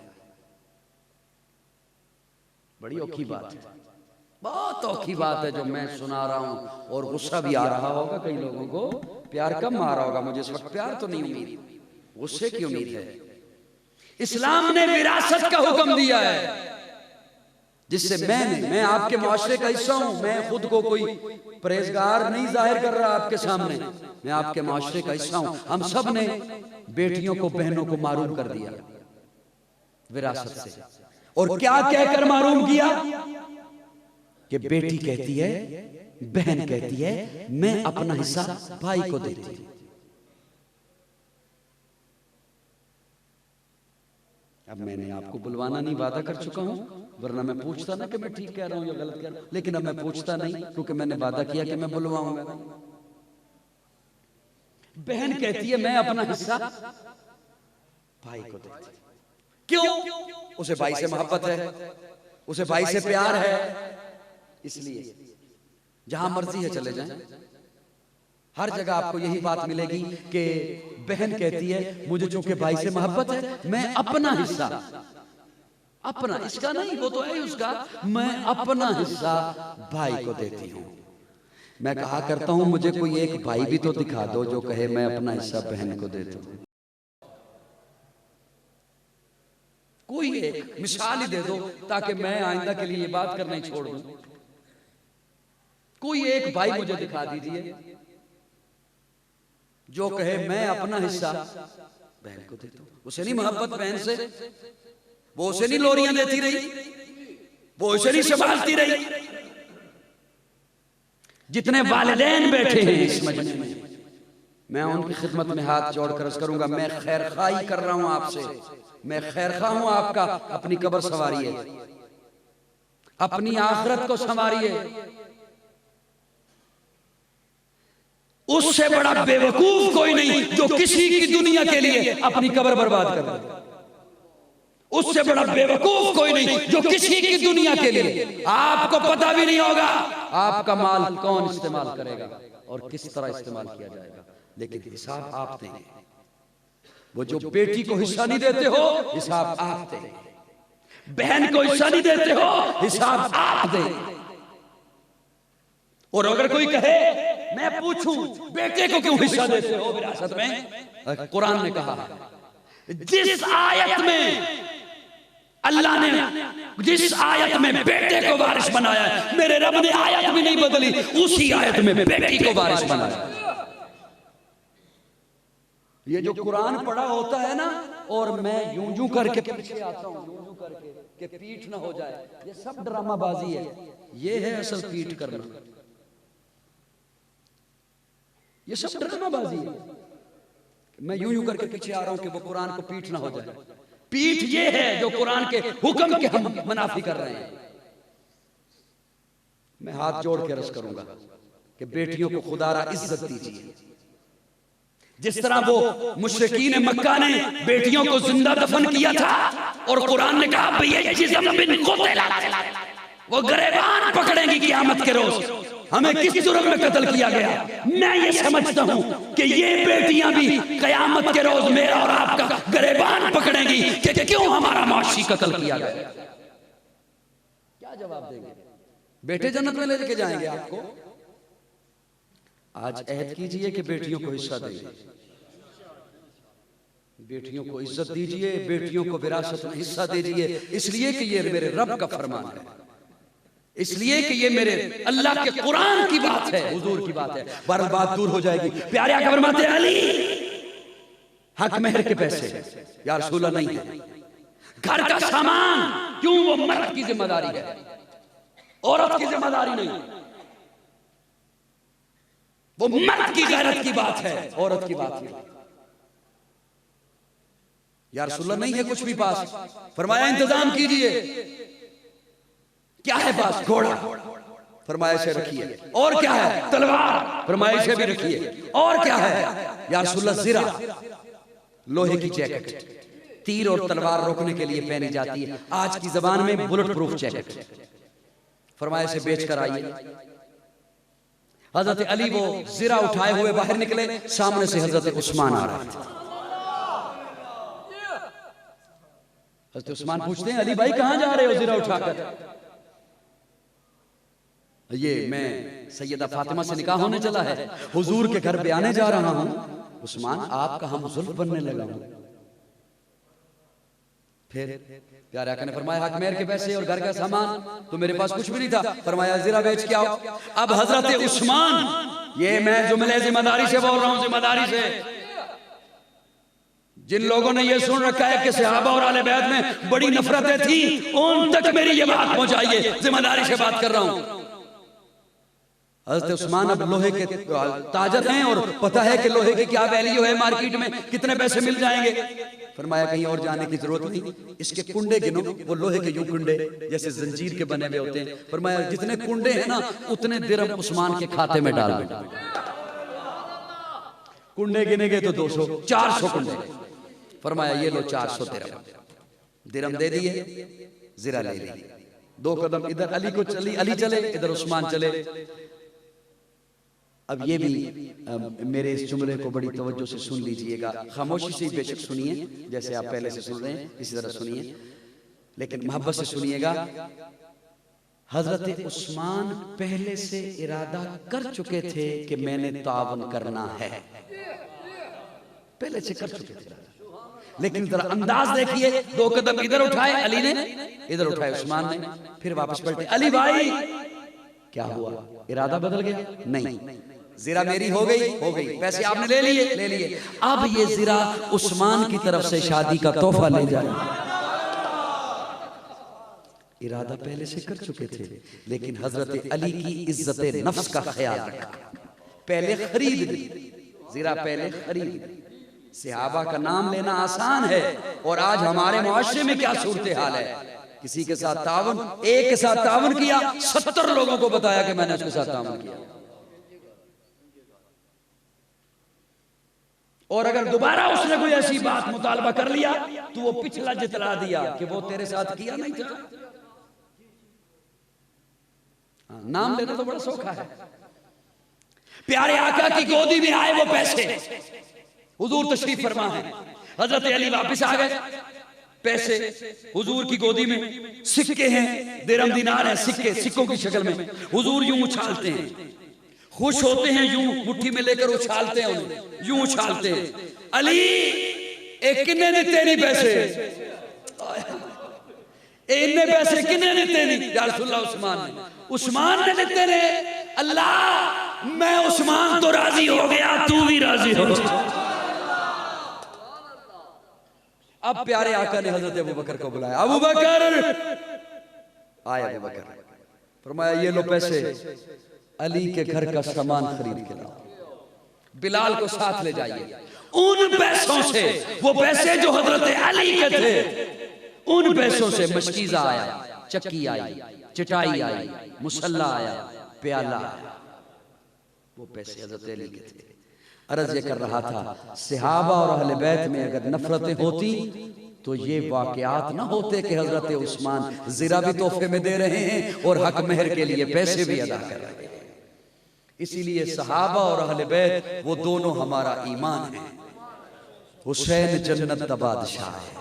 बड़ी औखी बात है, बहुत औखी बात है जो मैं सुना रहा हूं, और गुस्सा भी आ रहा होगा कई लोगों को, प्यार कम आ रहा होगा। मुझे इस वक्त प्यार तो नहीं उम्मीद, गुस्से की उम्मीद है। इस्लाम ने विरासत का हुक्म दिया है, जिससे मैं आपके मुआशरे का हिस्सा हूं। मैं खुद को कोई परहेजगार नहीं जाहिर कर रहा आपके सामने, मैं आपके मुआशरे का हिस्सा हूं। हम सब ने बेटियों को, बहनों को मारूम कर दिया विरासत से। और क्या कहकर मारूम किया कि बेटी कहती है, बहन कहती है, मैं अपना हिस्सा भाई को देती हूं। अब मैंने आपको बुलवाना नहीं, वादा कर चुका हूं, वरना मैं पूछता ना कि मैं ठीक कह रहा हूं या गलत कह रहा हूं, लेकिन अब मैं पूछता नहीं क्योंकि मैंने वादा किया कि मैं बुलवाऊंगा। बहन कहती है मैं अपना हिस्सा भाई को देती। क्यों? उसे भाई से मोहब्बत है, उसे भाई से प्यार है, इसलिए जहां मर्जी है चले जाएं। हर जगह आपको यही बात मिलेगी कि बहन कहती है मुझे चूंकि भाई से मोहब्बत है, मैं अपना हिस्सा, अपना, इसका नहीं, वो तो है ही उसका, मैं अपना हिस्सा भाई को देती हूं। मैं कहा करता हूं मुझे कोई एक भाई भी तो दिखा दो जो कहे मैं अपना हिस्सा बहन को देता हूं। कोई एक मिसाल ही दे दो ताकि मैं आइंदा के लिए ये बात करना ही छोड़ दूं। कोई एक भाई मुझे दिखा दीजिए जो कहे मैं अपना हिस्सा बहन को देता हूं। उसे नहीं मोहब्बत बहन से, वो उसे नहीं लोरियां देती रही, वो उसे नहीं संभालती रही। जितने वालिदैन बैठे हैं इस मजमे में, मैं उनकी खिदमत में हाथ जोड़कर अर्ज करूंगा, मैं खैर खाई कर रहा हूं आपसे, मैं खैर खा हूं आपका। अपनी कब्र संवारिए, अपनी आखिरत को संवारिए। उससे बड़ा बेवकूफ कोई नहीं जो किसी की दुनिया के लिए अपनी कब्र बर्बाद कर दे। उससे बड़ा बेवकूफ कोई नहीं जो किसी की दुनिया के लिए, आपको पता भी नहीं होगा आपका माल कौन इस्तेमाल करेगा और किस तरह इस्तेमाल किया जाएगा, लेकिन हिसाब आप देंगे। वो जो बेटी को हिस्सा नहीं देते हो, हिसाब आप देंगे। बहन को हिस्सा नहीं देते हो, हिसाब आप देंगे। और अगर कोई कहे मैं पूछूं बेटे को क्यों हिस्सा देते हो विरासत में, कुरान ने कहा जिस आयत में अल्लाह ने जिस आयत में बेटे को वारिस बनाया है, मेरे रब ने आयत भी नहीं बदली, उसी आयत में बेटी को वारिस बनाया। ये जो कुरान पढ़ा होता है ना, और मैं यूं यूं करके पीछे आता हूं, यूं यूं करके कि पीठ ना हो जाए, ये सब ड्रामाबाजी है। ये है असल पीठ करना, ये सब ड्रामाबाजी है। मैं यूं यूं करके पीछे आ रहा हूं कि वो कुरान को पीठ ना हो जाए। पीठ ये है जो कुरान के हुक्म के हम मुनाफी कर रहे हैं। मैं हाथ जोड़ के अर्ज करूंगा कि बेटियों को खुदारा इज्जत दीजिए। जिस तरह वो मुशरिकीन मक्का ने बेटियों को जिंदा दफन किया था और कुरान ने कहा वो गरेबान पकड़ेंगी क़यामत के रोज, हमें किस जुर्म में कत्ल किया गया। मैं ये समझता हूं कि ये बेटियां भी क़यामत के रोज मेरा और आपका गरेबान पकड़ेंगी कि क्यों हमारा माशी कत्ल किया गया। क्या जवाब देंगे? बेटे जन्नत में लेके जाएंगे आपको। आज अहद कीजिए कि बेटियों को हिस्सा देंगे, बेटियों को इज्जत दीजिए, बेटियों को विरासत में हिस्सा दीजिए, इसलिए कि ये मेरे रब का फरमान है, इसलिए कि ये मेरे अल्लाह के कुरान की बात है, हुजूर की बात है। बहरहाल बात दूर हो जाएगी। प्यारे आका फरमाते हैं अली हक महर के पैसे या रसूल अल्लाह नहीं है, घर का सामान क्यों वो मर्द की जिम्मेदारी है, औरत की जिम्मेदारी नहीं। वो मर्द की गैरत की बात है, औरत की बात नहीं। या रसूलुल्लाह नहीं है कुछ भी पास, फरमाया इंतजाम कीजिए। क्या है पास? घोड़ा, फरमाया इसे रखिए। और क्या है? तलवार, फरमाया इसे भी रखिए। और क्या है? या रसूलुल्लाह ज़िरा, लोहे की जैकेट, तीर और तलवार रोकने के लिए पहनी जाती है, आज की जबान में बुलेट प्रूफ जैकेट, फरमाया इसे बेच कर आइए। हजरत अली वो ज़िरा उठाए हुए बाहर निकले, सामने से हजरत उस्मान आ रहे थे। हजरत उस्मान पूछते हैं अली भाई कहां जा रहे हो ज़िरा उठाकर? ये मैं सैयदा फातिमा से निकाह होने चला है, हुजूर के घर पे आने जा रहा हूं। उस्मान आपका हम जुल्फ बनने लगा हूं। फिर प्यारे आका ने फरमाया हक मेहर के पैसे और घर का सामान, तो मेरे पास कुछ भी नहीं था, फरमाया ज़िरा बेच के आओ। अब हजरत उस्मान, ये मैं जुमले जिम्मेदारी से बोल रहा हूं, जिम्मेदारी से। जिन लोगों ने ये सुन रखा है कि सहाबा और आले बैत में बड़ी नफरतें थी, उन तक मेरी ये बात पहुंचाइए, जिम्मेदारी से बात कर रहा हूं। हज़रत उस्मान अब लोहे के ताजर हैं और पता है कि लोहे की क्या वैल्यू है मार्केट में, कितने पैसे मिल जाएंगे। फरमाया कहीं और जाने की जरूरत नहीं, इसके कुंडे गिनो। वो लोहे के यूं कुंडे जैसे जंजीर के बने हुए होते हैं, फरमाया जितने कुंडे हैं ना उतने दिरहम उस्मान के खाते में डाल दो। कुंडे गिनेगे तो 200 400 कुंडे, फरमाया ये लो 400 दिरहम दे दिए, ज़िरा ले ली। 2 कदम इधर अली को चली, अली चले, इधर उस्मान चले। अब ये भी मेरे इस जुमले को बड़ी तवज्जो से सुन लीजिएगा, खामोशी से बेशक सुनिए, जैसे आप पहले से सुन रहे हैं इसी तरह सुनिए, लेकिन मोहब्बत से सुनिएगा। हजरत उस्मान पहले से इरादा कर चुके थे कि मैंने तावन करना है, पहले से कर चुके थे, लेकिन जरा अंदाज देखिए। 2 कदम इधर उठाए अली ने, इधर उठाए उस्मान ने, फिर वापस पलटे। अली भाई क्या हुआ? इरादा बदल गया? नहीं, ज़िरा मेरी हो गई, पैसे आपने ले लिए। अब ये ज़िरा उस्मान की तरफ से शादी का तोहफा ले जाए। इरादा पहले से कर चुके थे, लेकिन हजरत अली की इज्जत नफ्स का ख्याल रखा, पहले खरीद ली, ज़रा पहले खरीद। सहाबा का नाम लेना आसान है, और आज हमारे मुआशरे में क्या सूरत हाल है। किसी के साथ तावन, एक के साथ तावन किया, 70 लोगों को बताया कि मैंने उसके साथ तावन किया, और अगर दोबारा उसने कोई ऐसी बात मुतालबा कर लिया तो वो पिछला जितला दिया कि वो तेरे साथ किया नहीं था। नाम लेना तो बड़ा सौखा है। प्यारे आका की गोदी में आए वो पैसे, हुजूर तशरीफ फरमा है, हजरत अली वापस आ गए, पैसे हुजूर की गोदी में, सिक्के हैं, दिरहम दिनार हैं, सिक्के सिक्कों की शक्ल में। हुजूर यूं उछालते हैं, खुश होते हैं, यूं मुट्ठी में लेकर उछालते हैं उन्हें, यूं उछालते हैं। अली एक किन्ने दिते नहीं पैसे, इन्ने पैसे किन्ने दिते नहीं? या रसूलल्लाह उस्मान ने दिते ने। अल्लाह मैं उस्मान तो राजी हो गया, तू भी राजी हो। अब प्यारे आका ने हजरत अबू बकर को बुलाया। अबू बकर आए, अबू बकर फरमाया ये लो पैसे, अली के घर का सामान खरीद के लाओ, बिलाल को साथ ले जाइए। उन पैसों से, वो पैसे जो हजरत अली के थे, उन पैसों से मशकीज़ा आया, चक्की आई, चटाई आई, मुसल्ला आया, प्याला आया, वो पैसे हजरत अली के थे। अर्ज ये कर रहा था, सहाबा और अहले बैत में अगर नफरतें होती तो ये वाकयात ना होते कि हजरत उस्मान ज़रा भी तोहफे में दे रहे हैं और हक मेहर के लिए पैसे भी अदा कर रहे हैं। इसीलिए सहाबा और अहले बैत वो दोनों हमारा ईमान है। हुसैन जन्नत दा बादशाह है,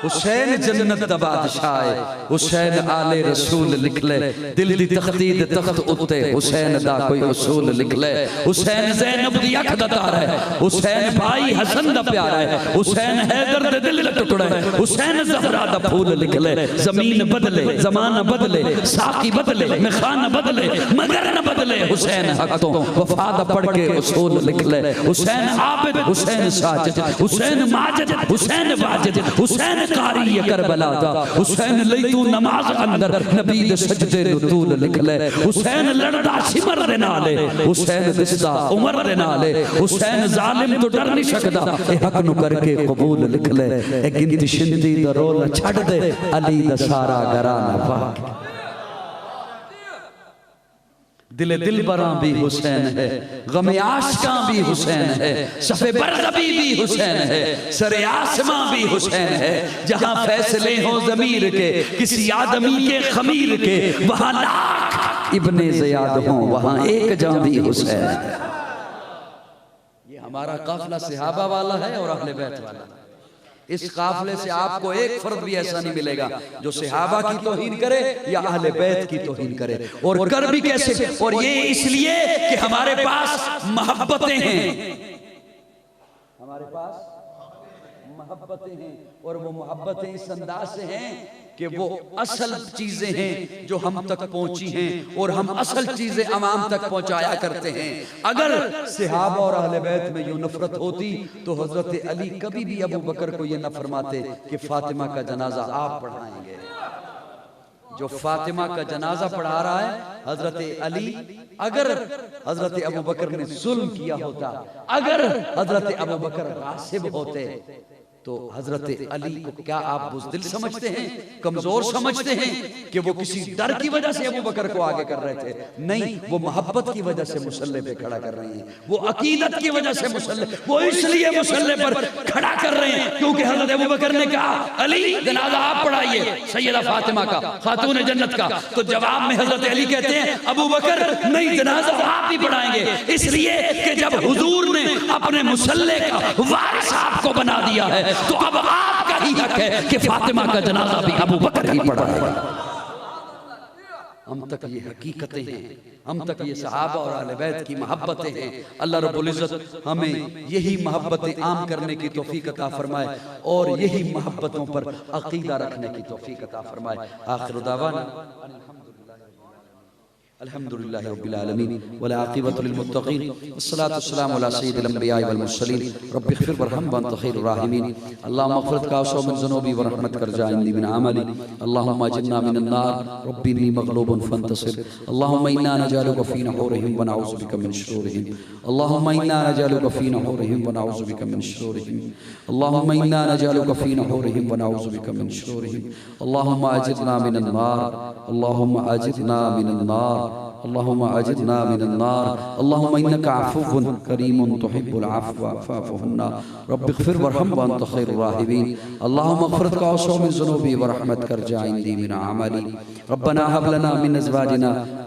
हुसैन जन्नत दा बादशाह है। हुसैन आले रसूल लिख ले, दिल दी तख्ती दे तख्त उत्ते हुसैन दा कोई उसूल लिख ले। हुसैन ज़ैनब दी अख दा तारा है, हुसैन भाई हसन दा प्यारा है, हुसैन हैदर दे दिल दा टुकड़ा है, हुसैन ज़हरा दा फूल लिख ले। ज़मीन बदले, ज़माना बदले, साकी बदले, मिखान बदले, मगर न बदले हुसैन हक तो। वफा दा पढ़ के उसूल लिख ले। हुसैन आबिद, हुसैन साजिद, हुसैन माजिद, हुसैन वाजिद, हुसैन कारी करबला दा। हुसैन लई तू नमाज अंदर नबी दे सजदे नु तूल लिख ले। हुसैन लड़दा सिमर दे नाले, हुसैन दिसदा उमर दे नाले, हुसैन जालिम तो डर नहीं सकदा, ए हक नु करके कबूल लिख ले। ए गिनती शिंदी दा रोल छड़ दे, अली दा सारा घराना पाक। दिल दिल बरा भी हुसैन है, गम आशिका भी हुसैन है, सफ़े बरज़बी भी हुसैन है, सरे आसमां भी हुसैन है। जहां फैसले हो ज़मीर के, किसी आदमी के खमीर के, वहां लाख इब्ने ज़ियाद हो, वहां एक जान भी हुसैन है। ये हमारा काफिला सहाबा वाला है और अहले बैत वाला। इस काफिले से आपको एक फर्द भी ऐसा नहीं मिलेगा जो सहाबा की तौहीन करे या अहले बैत की तौहीन करे। और कर भी कैसे? और ये इसलिए कि हमारे पास मोहब्बतें हैं, हमारे पास मोहब्बतें हैं, और वो मोहब्बतें इस अंदाज से हैं कि वो असल चीजें हैं जो हम तक पहुंची हैं, और हम असल चीजें अवाम तक पहुंचाया करते हैं। अगर सहाबा और अहले बैत में यूं नफरत होती तो हजरत अली कभी भी अबू बकर को ये न फरमाते कि फातिमा का जनाजा आप पढ़ाएंगे। जो फातिमा का जनाजा पढ़ा रहा है हजरत अली, अगर हजरत अबू बकर ने जुल्म किया होता, अगर हजरत अबू बकर गासिब होते तो हजरत अली को क्या आप बुज़दिल समझते हैं, कमजोर समझते हैं कि वो किसी डर की वजह से अबू बकर को आगे कर रहे थे? नहीं, वो मोहब्बत की वजह से मुसल्ले पे खड़ा कर रहे हैं, वो अकीदत की वजह से मुसल्ले, वो इसलिए मुसल्ले पर खड़ा कर रहे हैं क्योंकि हजरत अबू बकर ने कहा अली जनाजा आप पढ़ाइए सैयदा फातिमा का, खातून जन्नत का। तो जवाब में हजरत अली कहते हैं अबू बकर नहीं, जनाजा आप ही पढ़ाएंगे, इसलिए कि जब हुजूर ने अपने मुसल्ले का वारिस आपको बना दिया है तो अब आपका ही हक है कि फातिमा का जनाजा भी अबू बकर ही पढ़ाएगा। हम तक ये हकीकतें हैं, हम तक ये सहाबा और अहले बैत की मोहब्बतें हैं। अल्लाह रब्बुल इज्जत हमें यही मोहब्बतें आम करने की तौफीक अता फरमाए और यही मोहब्बतों पर अकीदा रखने की तौफीक अता फरमाए। आखिर दावाना अल्हम्दुलिल्लाहि रब्बिल आलमीन वल आक़िबतु लिल मुत्तक़ीन वस्सलातु वस्सलामु अला सय्यिदिल अंबिया'i वल मुरसलीन रब्बिग़फिर वरहम व अंत खैरुर राहिमीन अल्लाहुम्मा अग़फ़िर काशौ मिन ज़ुनूबी व रहमतक रजाइनी मिन अमली अल्लाहुम्मा अजिरना मिनन नार रब्बी इन्नी मग़लूबुन फंतसिर अल्लाहुम्मा इन्ना नजअलुका फ़ी नहूरिहिम व नऊज़ु बिका मिन शुरूरिहिम अल्लाहुम्मा इन्ना नजअलुका फ़ी नहूरिहिम व नऊज़ु बिका मिन शुरूरिहिम अल्लाहुम्मा इन्ना नजअलुका फ़ी नहूरिहिम व नऊज़ु बिका मिन शुरूरिहिम अल्लाहुम्मा अजिरना मिनन नार अल्लाहुम्मा अजिरना मिनन नार अल्लाहुम्मा अजिरना मिनन नार अल्लाहुम्मा इन्नका अफ़ुव्वुन करीमुन तुहिब्बुल अफ़्वा फ़अफ़ु अन्ना रब्बिग़फिर वरहम व अंत खैरुर राहिमीन अल्लाहुम्मा अग़फ़िर काशौ मिन ज़ुनूबी व रहमतक रजाइनी मिन अमली रब्बना हब लना मिन अज़वाजिना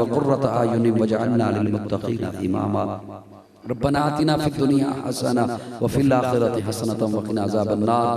व क़ुर्रता अयुनिन वजअलना लिल मुत्तक़ीना इमामा रब्बना आतिना फिद दुनिया हसना व फिल आखिरति हसनतम व क़िना अज़ाबन्नार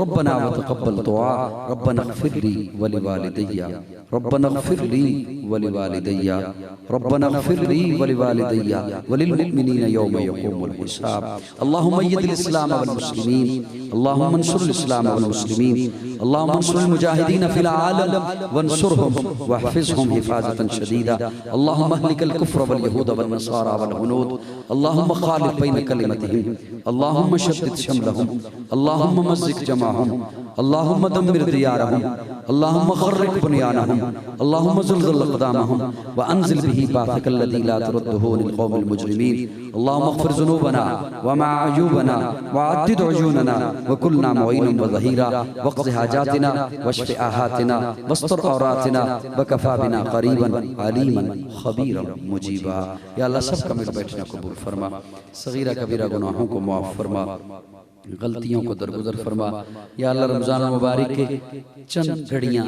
रब्बना व तक़ब्बल दुआ रब्बना इग़फ़िर ली व लिवालिदैया रब्बना इग़फ़िर ली व लिवालिदैया रब्बना इग़फ़िर ली व लिवालिदैया व लिल मुमिनीना यौम यक़ूमुल हिसाब अल्लाहुम्मा अय्यिदिल इस्लाम वल मुस्लिमीन अल्लाहुम्मा अंसुरिल इस्लाम वल मुस्लिमीन अल्लाहुम्मा अंसुरिल मुजाहिदीन फिल आलम वंसुरहुम वहफ़िज़हुम हिफ़ाज़तन शदीदा अल्लाहुम्मा अहलिकल कुफ्र वल यहूद वल नसारा वल हुनूद अल्लाहुम्मा ख़ालिफ़ बैन कलिमतिहिम अल्लाहुम्मा शद्दिद शमलहुम अल्लाहुम्मा मज़्ज़िक़ जमाअहुम अल्लाहुम्मा दम्मिर दियारहुम अल्लाहुम्मा ख़र्रिक़ बुनियानहुम अल्लाहुम्मा ज़ुलज़िल अक़दामहुम व अंज़िल बिही बाअसकल लज़ी ला तुरद्दुहु लिल क़ौमिल मुजरिमीन अल्लाहुम्मा अग़फ़िर ज़ुनूबना व मअयूबना व अद्दिद उयूनना व कुलना मुईनन व ज़हीरा वक़्ज़ि हाजातिना वश्फ़ि आहातिना वस्तर औरातिना व कफ़ा बिना क़रीबन अलीमन ख़बीरन मुजीबा। या अल्लाह सबका मेरा बैठना कबूल फरमा, सगीरा कबीरा गुनाहों को माफ़ फरमा, गलतियों को दरगुजर फरमा। या अल्लाह रमज़ान मुबारक के चंद घड़ियाँ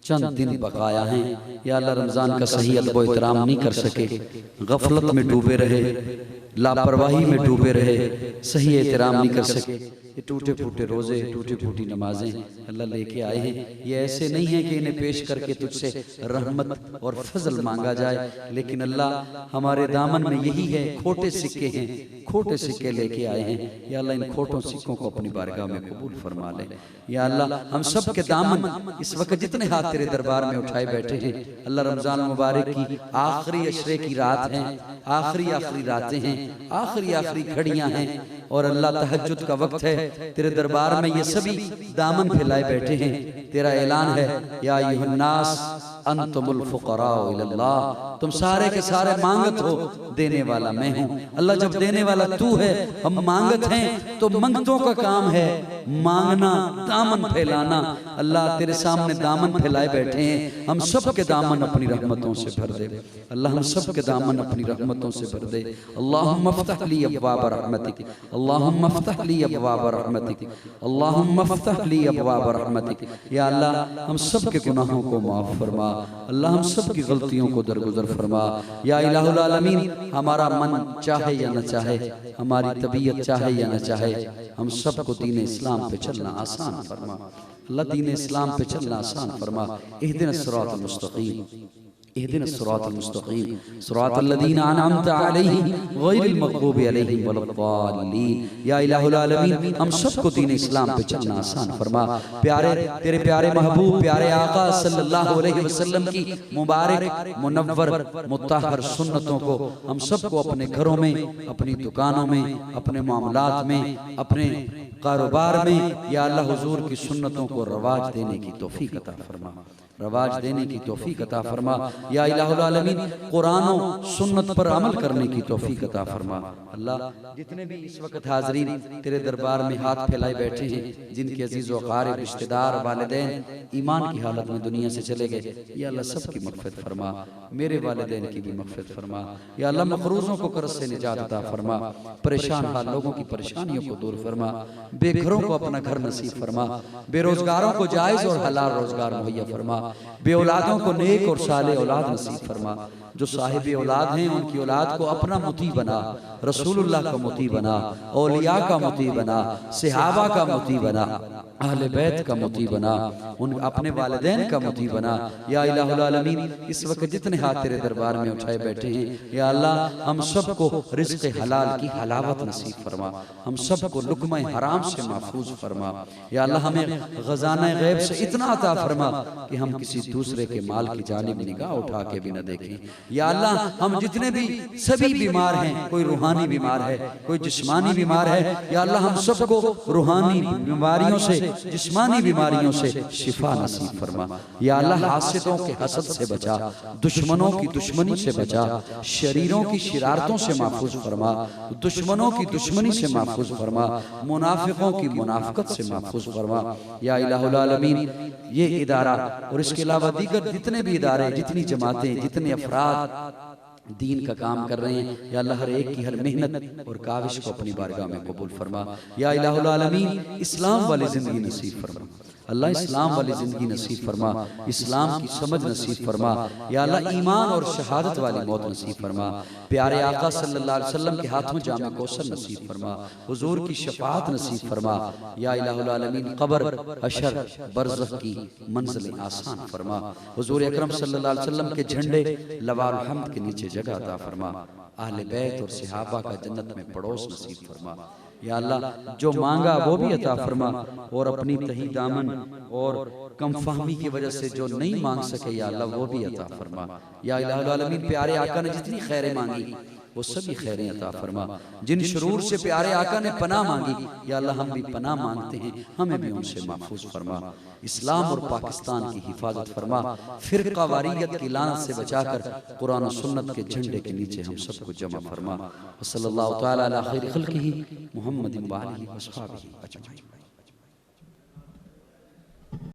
चंद दिन बकाया हैं, या अल्लाह रमज़ान का सही अदब एहतराम नहीं कर सके, गफलत में डूबे रहे, लापरवाही में डूबे रहे, सही एहतराम नहीं कर सके। ये टूटे फूटे रोज़े, टूटे फूटी नमाजें अल्लाह लेके आए हैं। ये ऐसे नहीं है कि इन्हें पेश करके तुझसे रहमत और फजल मांगा जाए, लेकिन अल्लाह हमारे दामन में यही है, खोटे सिक्के हैं, खोटे सिक्के लेके आए हैं। या अल्लाह इन खोटों सिक्कों को अपनी बारगाह में कबूल फरमा ले। या अल्लाह हम सब के दामन इस वक्त जितने हाथ तेरे दरबार में उठाए बैठे हैं, अल्लाह रमज़ान मुबारक की आखिरी अशरे की रात है, आखिरी रातें हैं, आखिरी घड़ियां हैं, और अल्लाह तहज्जुद का वक्त है। तेरे दरबार में ये सभी दामन फैलाए बैठे हैं। तेरा ऐलान है, या अय्युहन्नास अंतुमुल फुक़राउ इलल्लाह, तुम सारे के सारे मांगत हो, देने वाला मैं हूँ। अल्लाह जब देने वाला तू है, हम मांगत हैं, तो मंगतों का काम है मांगना, दामन फैलाना। अल्लाह तेरे सामने दामन फैलाए बैठे हैं, हम सब के दामन अपनी रहमतों से भर दे। अल्लाह हम सब के दामन अपनी रहमतों से भर दे। अल्लाहुम्मा फ़्तह ली अब्वाब रहमतिक, अल्लाहुम्मा फ़्तह ली अब्वाब रहमतिक, अल्लाहुम्मा फ़्तह ली अब्वाब रहमतिक। या अल्लाह हम सब के गुनाहों को माफ़ फरमा, अल्लाह हम सब की गलतियों को दरगुजर फरमा। या इलाहुल आलमीन, हमारा मन चाहे या न चाहे, हमारी तबीयत चाहे या न चाहे, हम सबको दीन इस्लाम पे चलना आसान फरमा। अल्लाह दीन इस्लाम पे चलना आसान फरमा। इहदिनस सिरातल मुस्तक़ीम, इहदिनस सिरातल मुस्तक़ीम, सिरातल लज़ीना अनअमत अलैहिम गैरिल मग़ज़ूबि अलैहिम वलद्दाल्लीन। या इलाहुल आलमीन, हम सबको दीन इस्लाम पे चलना आसान फरमा। प्यारे तेरे प्यारे महबूब, प्यारे आका सल्लल्लाहु अलैहि वसल्लम की मुबारक मुनव्वर मुत्तहर सुन्नतों को हम सबको अपने घरों में, अपनी दुकानों में, अपने मामलात में, अपने कारोबार में, या अल्लाह हुजूर की सुन्नतों को रवाज देने की तौफीक अता फरमा, रवाज देने की तौफीक अता फरमा। या इलाहुल आलमीन, कुरान और सुन्नत पर अमल करने की तौफीक अता फरमा। अल्लाह जितने भी इस वक्त हाज़रीन तेरे दरबार में हाथ फैलाए बैठे हैं, जिनके अजीज़ व क़ारिब रिश्तेदार वालिदैन ईमान की हालत में दुनिया से चले गए, या अल्लाह सबकी मग़फ़िरत फरमा, मेरे वालिदैन की भी मग़फ़िरत फरमा। या अल्लाह मक़रूज़ों को कर्ज़ से निजात अता फरमा, परेशान हाल लोगों की परेशानियों को दूर फरमा, बेघरों को अपना घर नसीब फरमा, बेरोजगारों को जायज़ और हलाल रोजगार मुहैया फरमा, बे औलादों को नेक और साले औलाद नसीब फरमा। जो साहिब औलाद हैं, उनकी औलाद को अपना मुती बना, रसूलुल्लाह का मुती बना, औलिया का मुती बना, सहाबा का मुती बना। अहले बैत का मुती बना, उन अपने वालिदैन का मुती बना। या इलाहुल आलमीन, इस वक्त जितने हाथ तेरे दरबार में उठाए बैठे हैं, या अल्लाह हम सबको रिज़्क़ हलाल की हलावत नसीब फरमा, हम सबको लुक़्मा हराम से महफूज फरमा। या अल्लाह हमें ख़ज़ाना गैब से इतना अता फरमा कि हम किसी दूसरे के माल की जानिब निगाह उठा के भी न देखें। या अल्लाह हम जितने भी सभी बीमार हैं, कोई रूहानी बीमार है, कोई जिस्मानी बीमार है, या अल्लाह हम सबको रूहानी बीमारियों से, जिस्मानी बीमारियों से शिफा नसीब फरमा। या अल्लाह हासिदों के हसद से बचा, दुश्मनों की दुश्मनी से बचा, शरीरों की शरारतों से महफूज फरमा, दुश्मनों की दुश्मनी से महफूज फरमा, मुनाफिकों की मुनाफिकत से महफूज फरमा। या इलाहुल आलमीन, ये इदारा और इसके अलावा दीगर जितने भी इदारे, जितनी जमातें, जितने अफराद दीन का काम कर रहे हैं, या अल्लाह हर एक की हर मेहनत और काविश को अपनी बारगाह में कबूल फरमा। या इलाहुल आलमीन, इस्लाम वाली ज़िंदगी नसीब फरमा अल्लाह, इस्लाम वाली ज़िंदगी नसीब फरमा, इस्लाम की समझ नसीब फरमा। या अल्लाह ईमान और शहादत वाली मौत नसीब फरमा। प्यारे आका सल्लल्लाहु अलैहि वसल्लम के हाथों जामे कौसर नसीब फरमा, हुजूर की शफाअत नसीब फरमा। या इलाहुल आलमीन, क़ब्र, हशर, बरज़ख की मंज़िल आसान फरमा। हुजूर अकरम सल्लल्लाहु अलैहि वसल्लम के झंडे लवाल हम्द के नीचे जगह अता फरमा। अहले बैत और सहाबा का जन्नत में पड़ोस नसीब फरमा। या अल्लाह जो मांगा वो भी अता फरमा, और अपनी तही दामन और कम फहमी की वजह से जो नहीं मांग सके, या अल्लाह वो भी अता फरमा। या इलाहुल आलमीन, प्यारे आका ने जितनी खैरें मांगी वो सभी खैरें अता फरमा। जिन शुरूर से प्यारे आका ने पनाह मांगी, या अल्लाह हम भी पनाह मांगते हैं, हमें भी उनसे महफूज फरमा। इस्लाम और पाकिस्तान की हिफाजत फरमा, फ़िरक़ा वारियत की लानत से बचाकर कुरान और सुन्नत के झंडे के नीचे हम सबको जमा फरमा। सल्लल्लाहु तआला अला खैरि खल्क़िही मुहम्मदिन व आलिहि व अस्हाबिही अजमईन।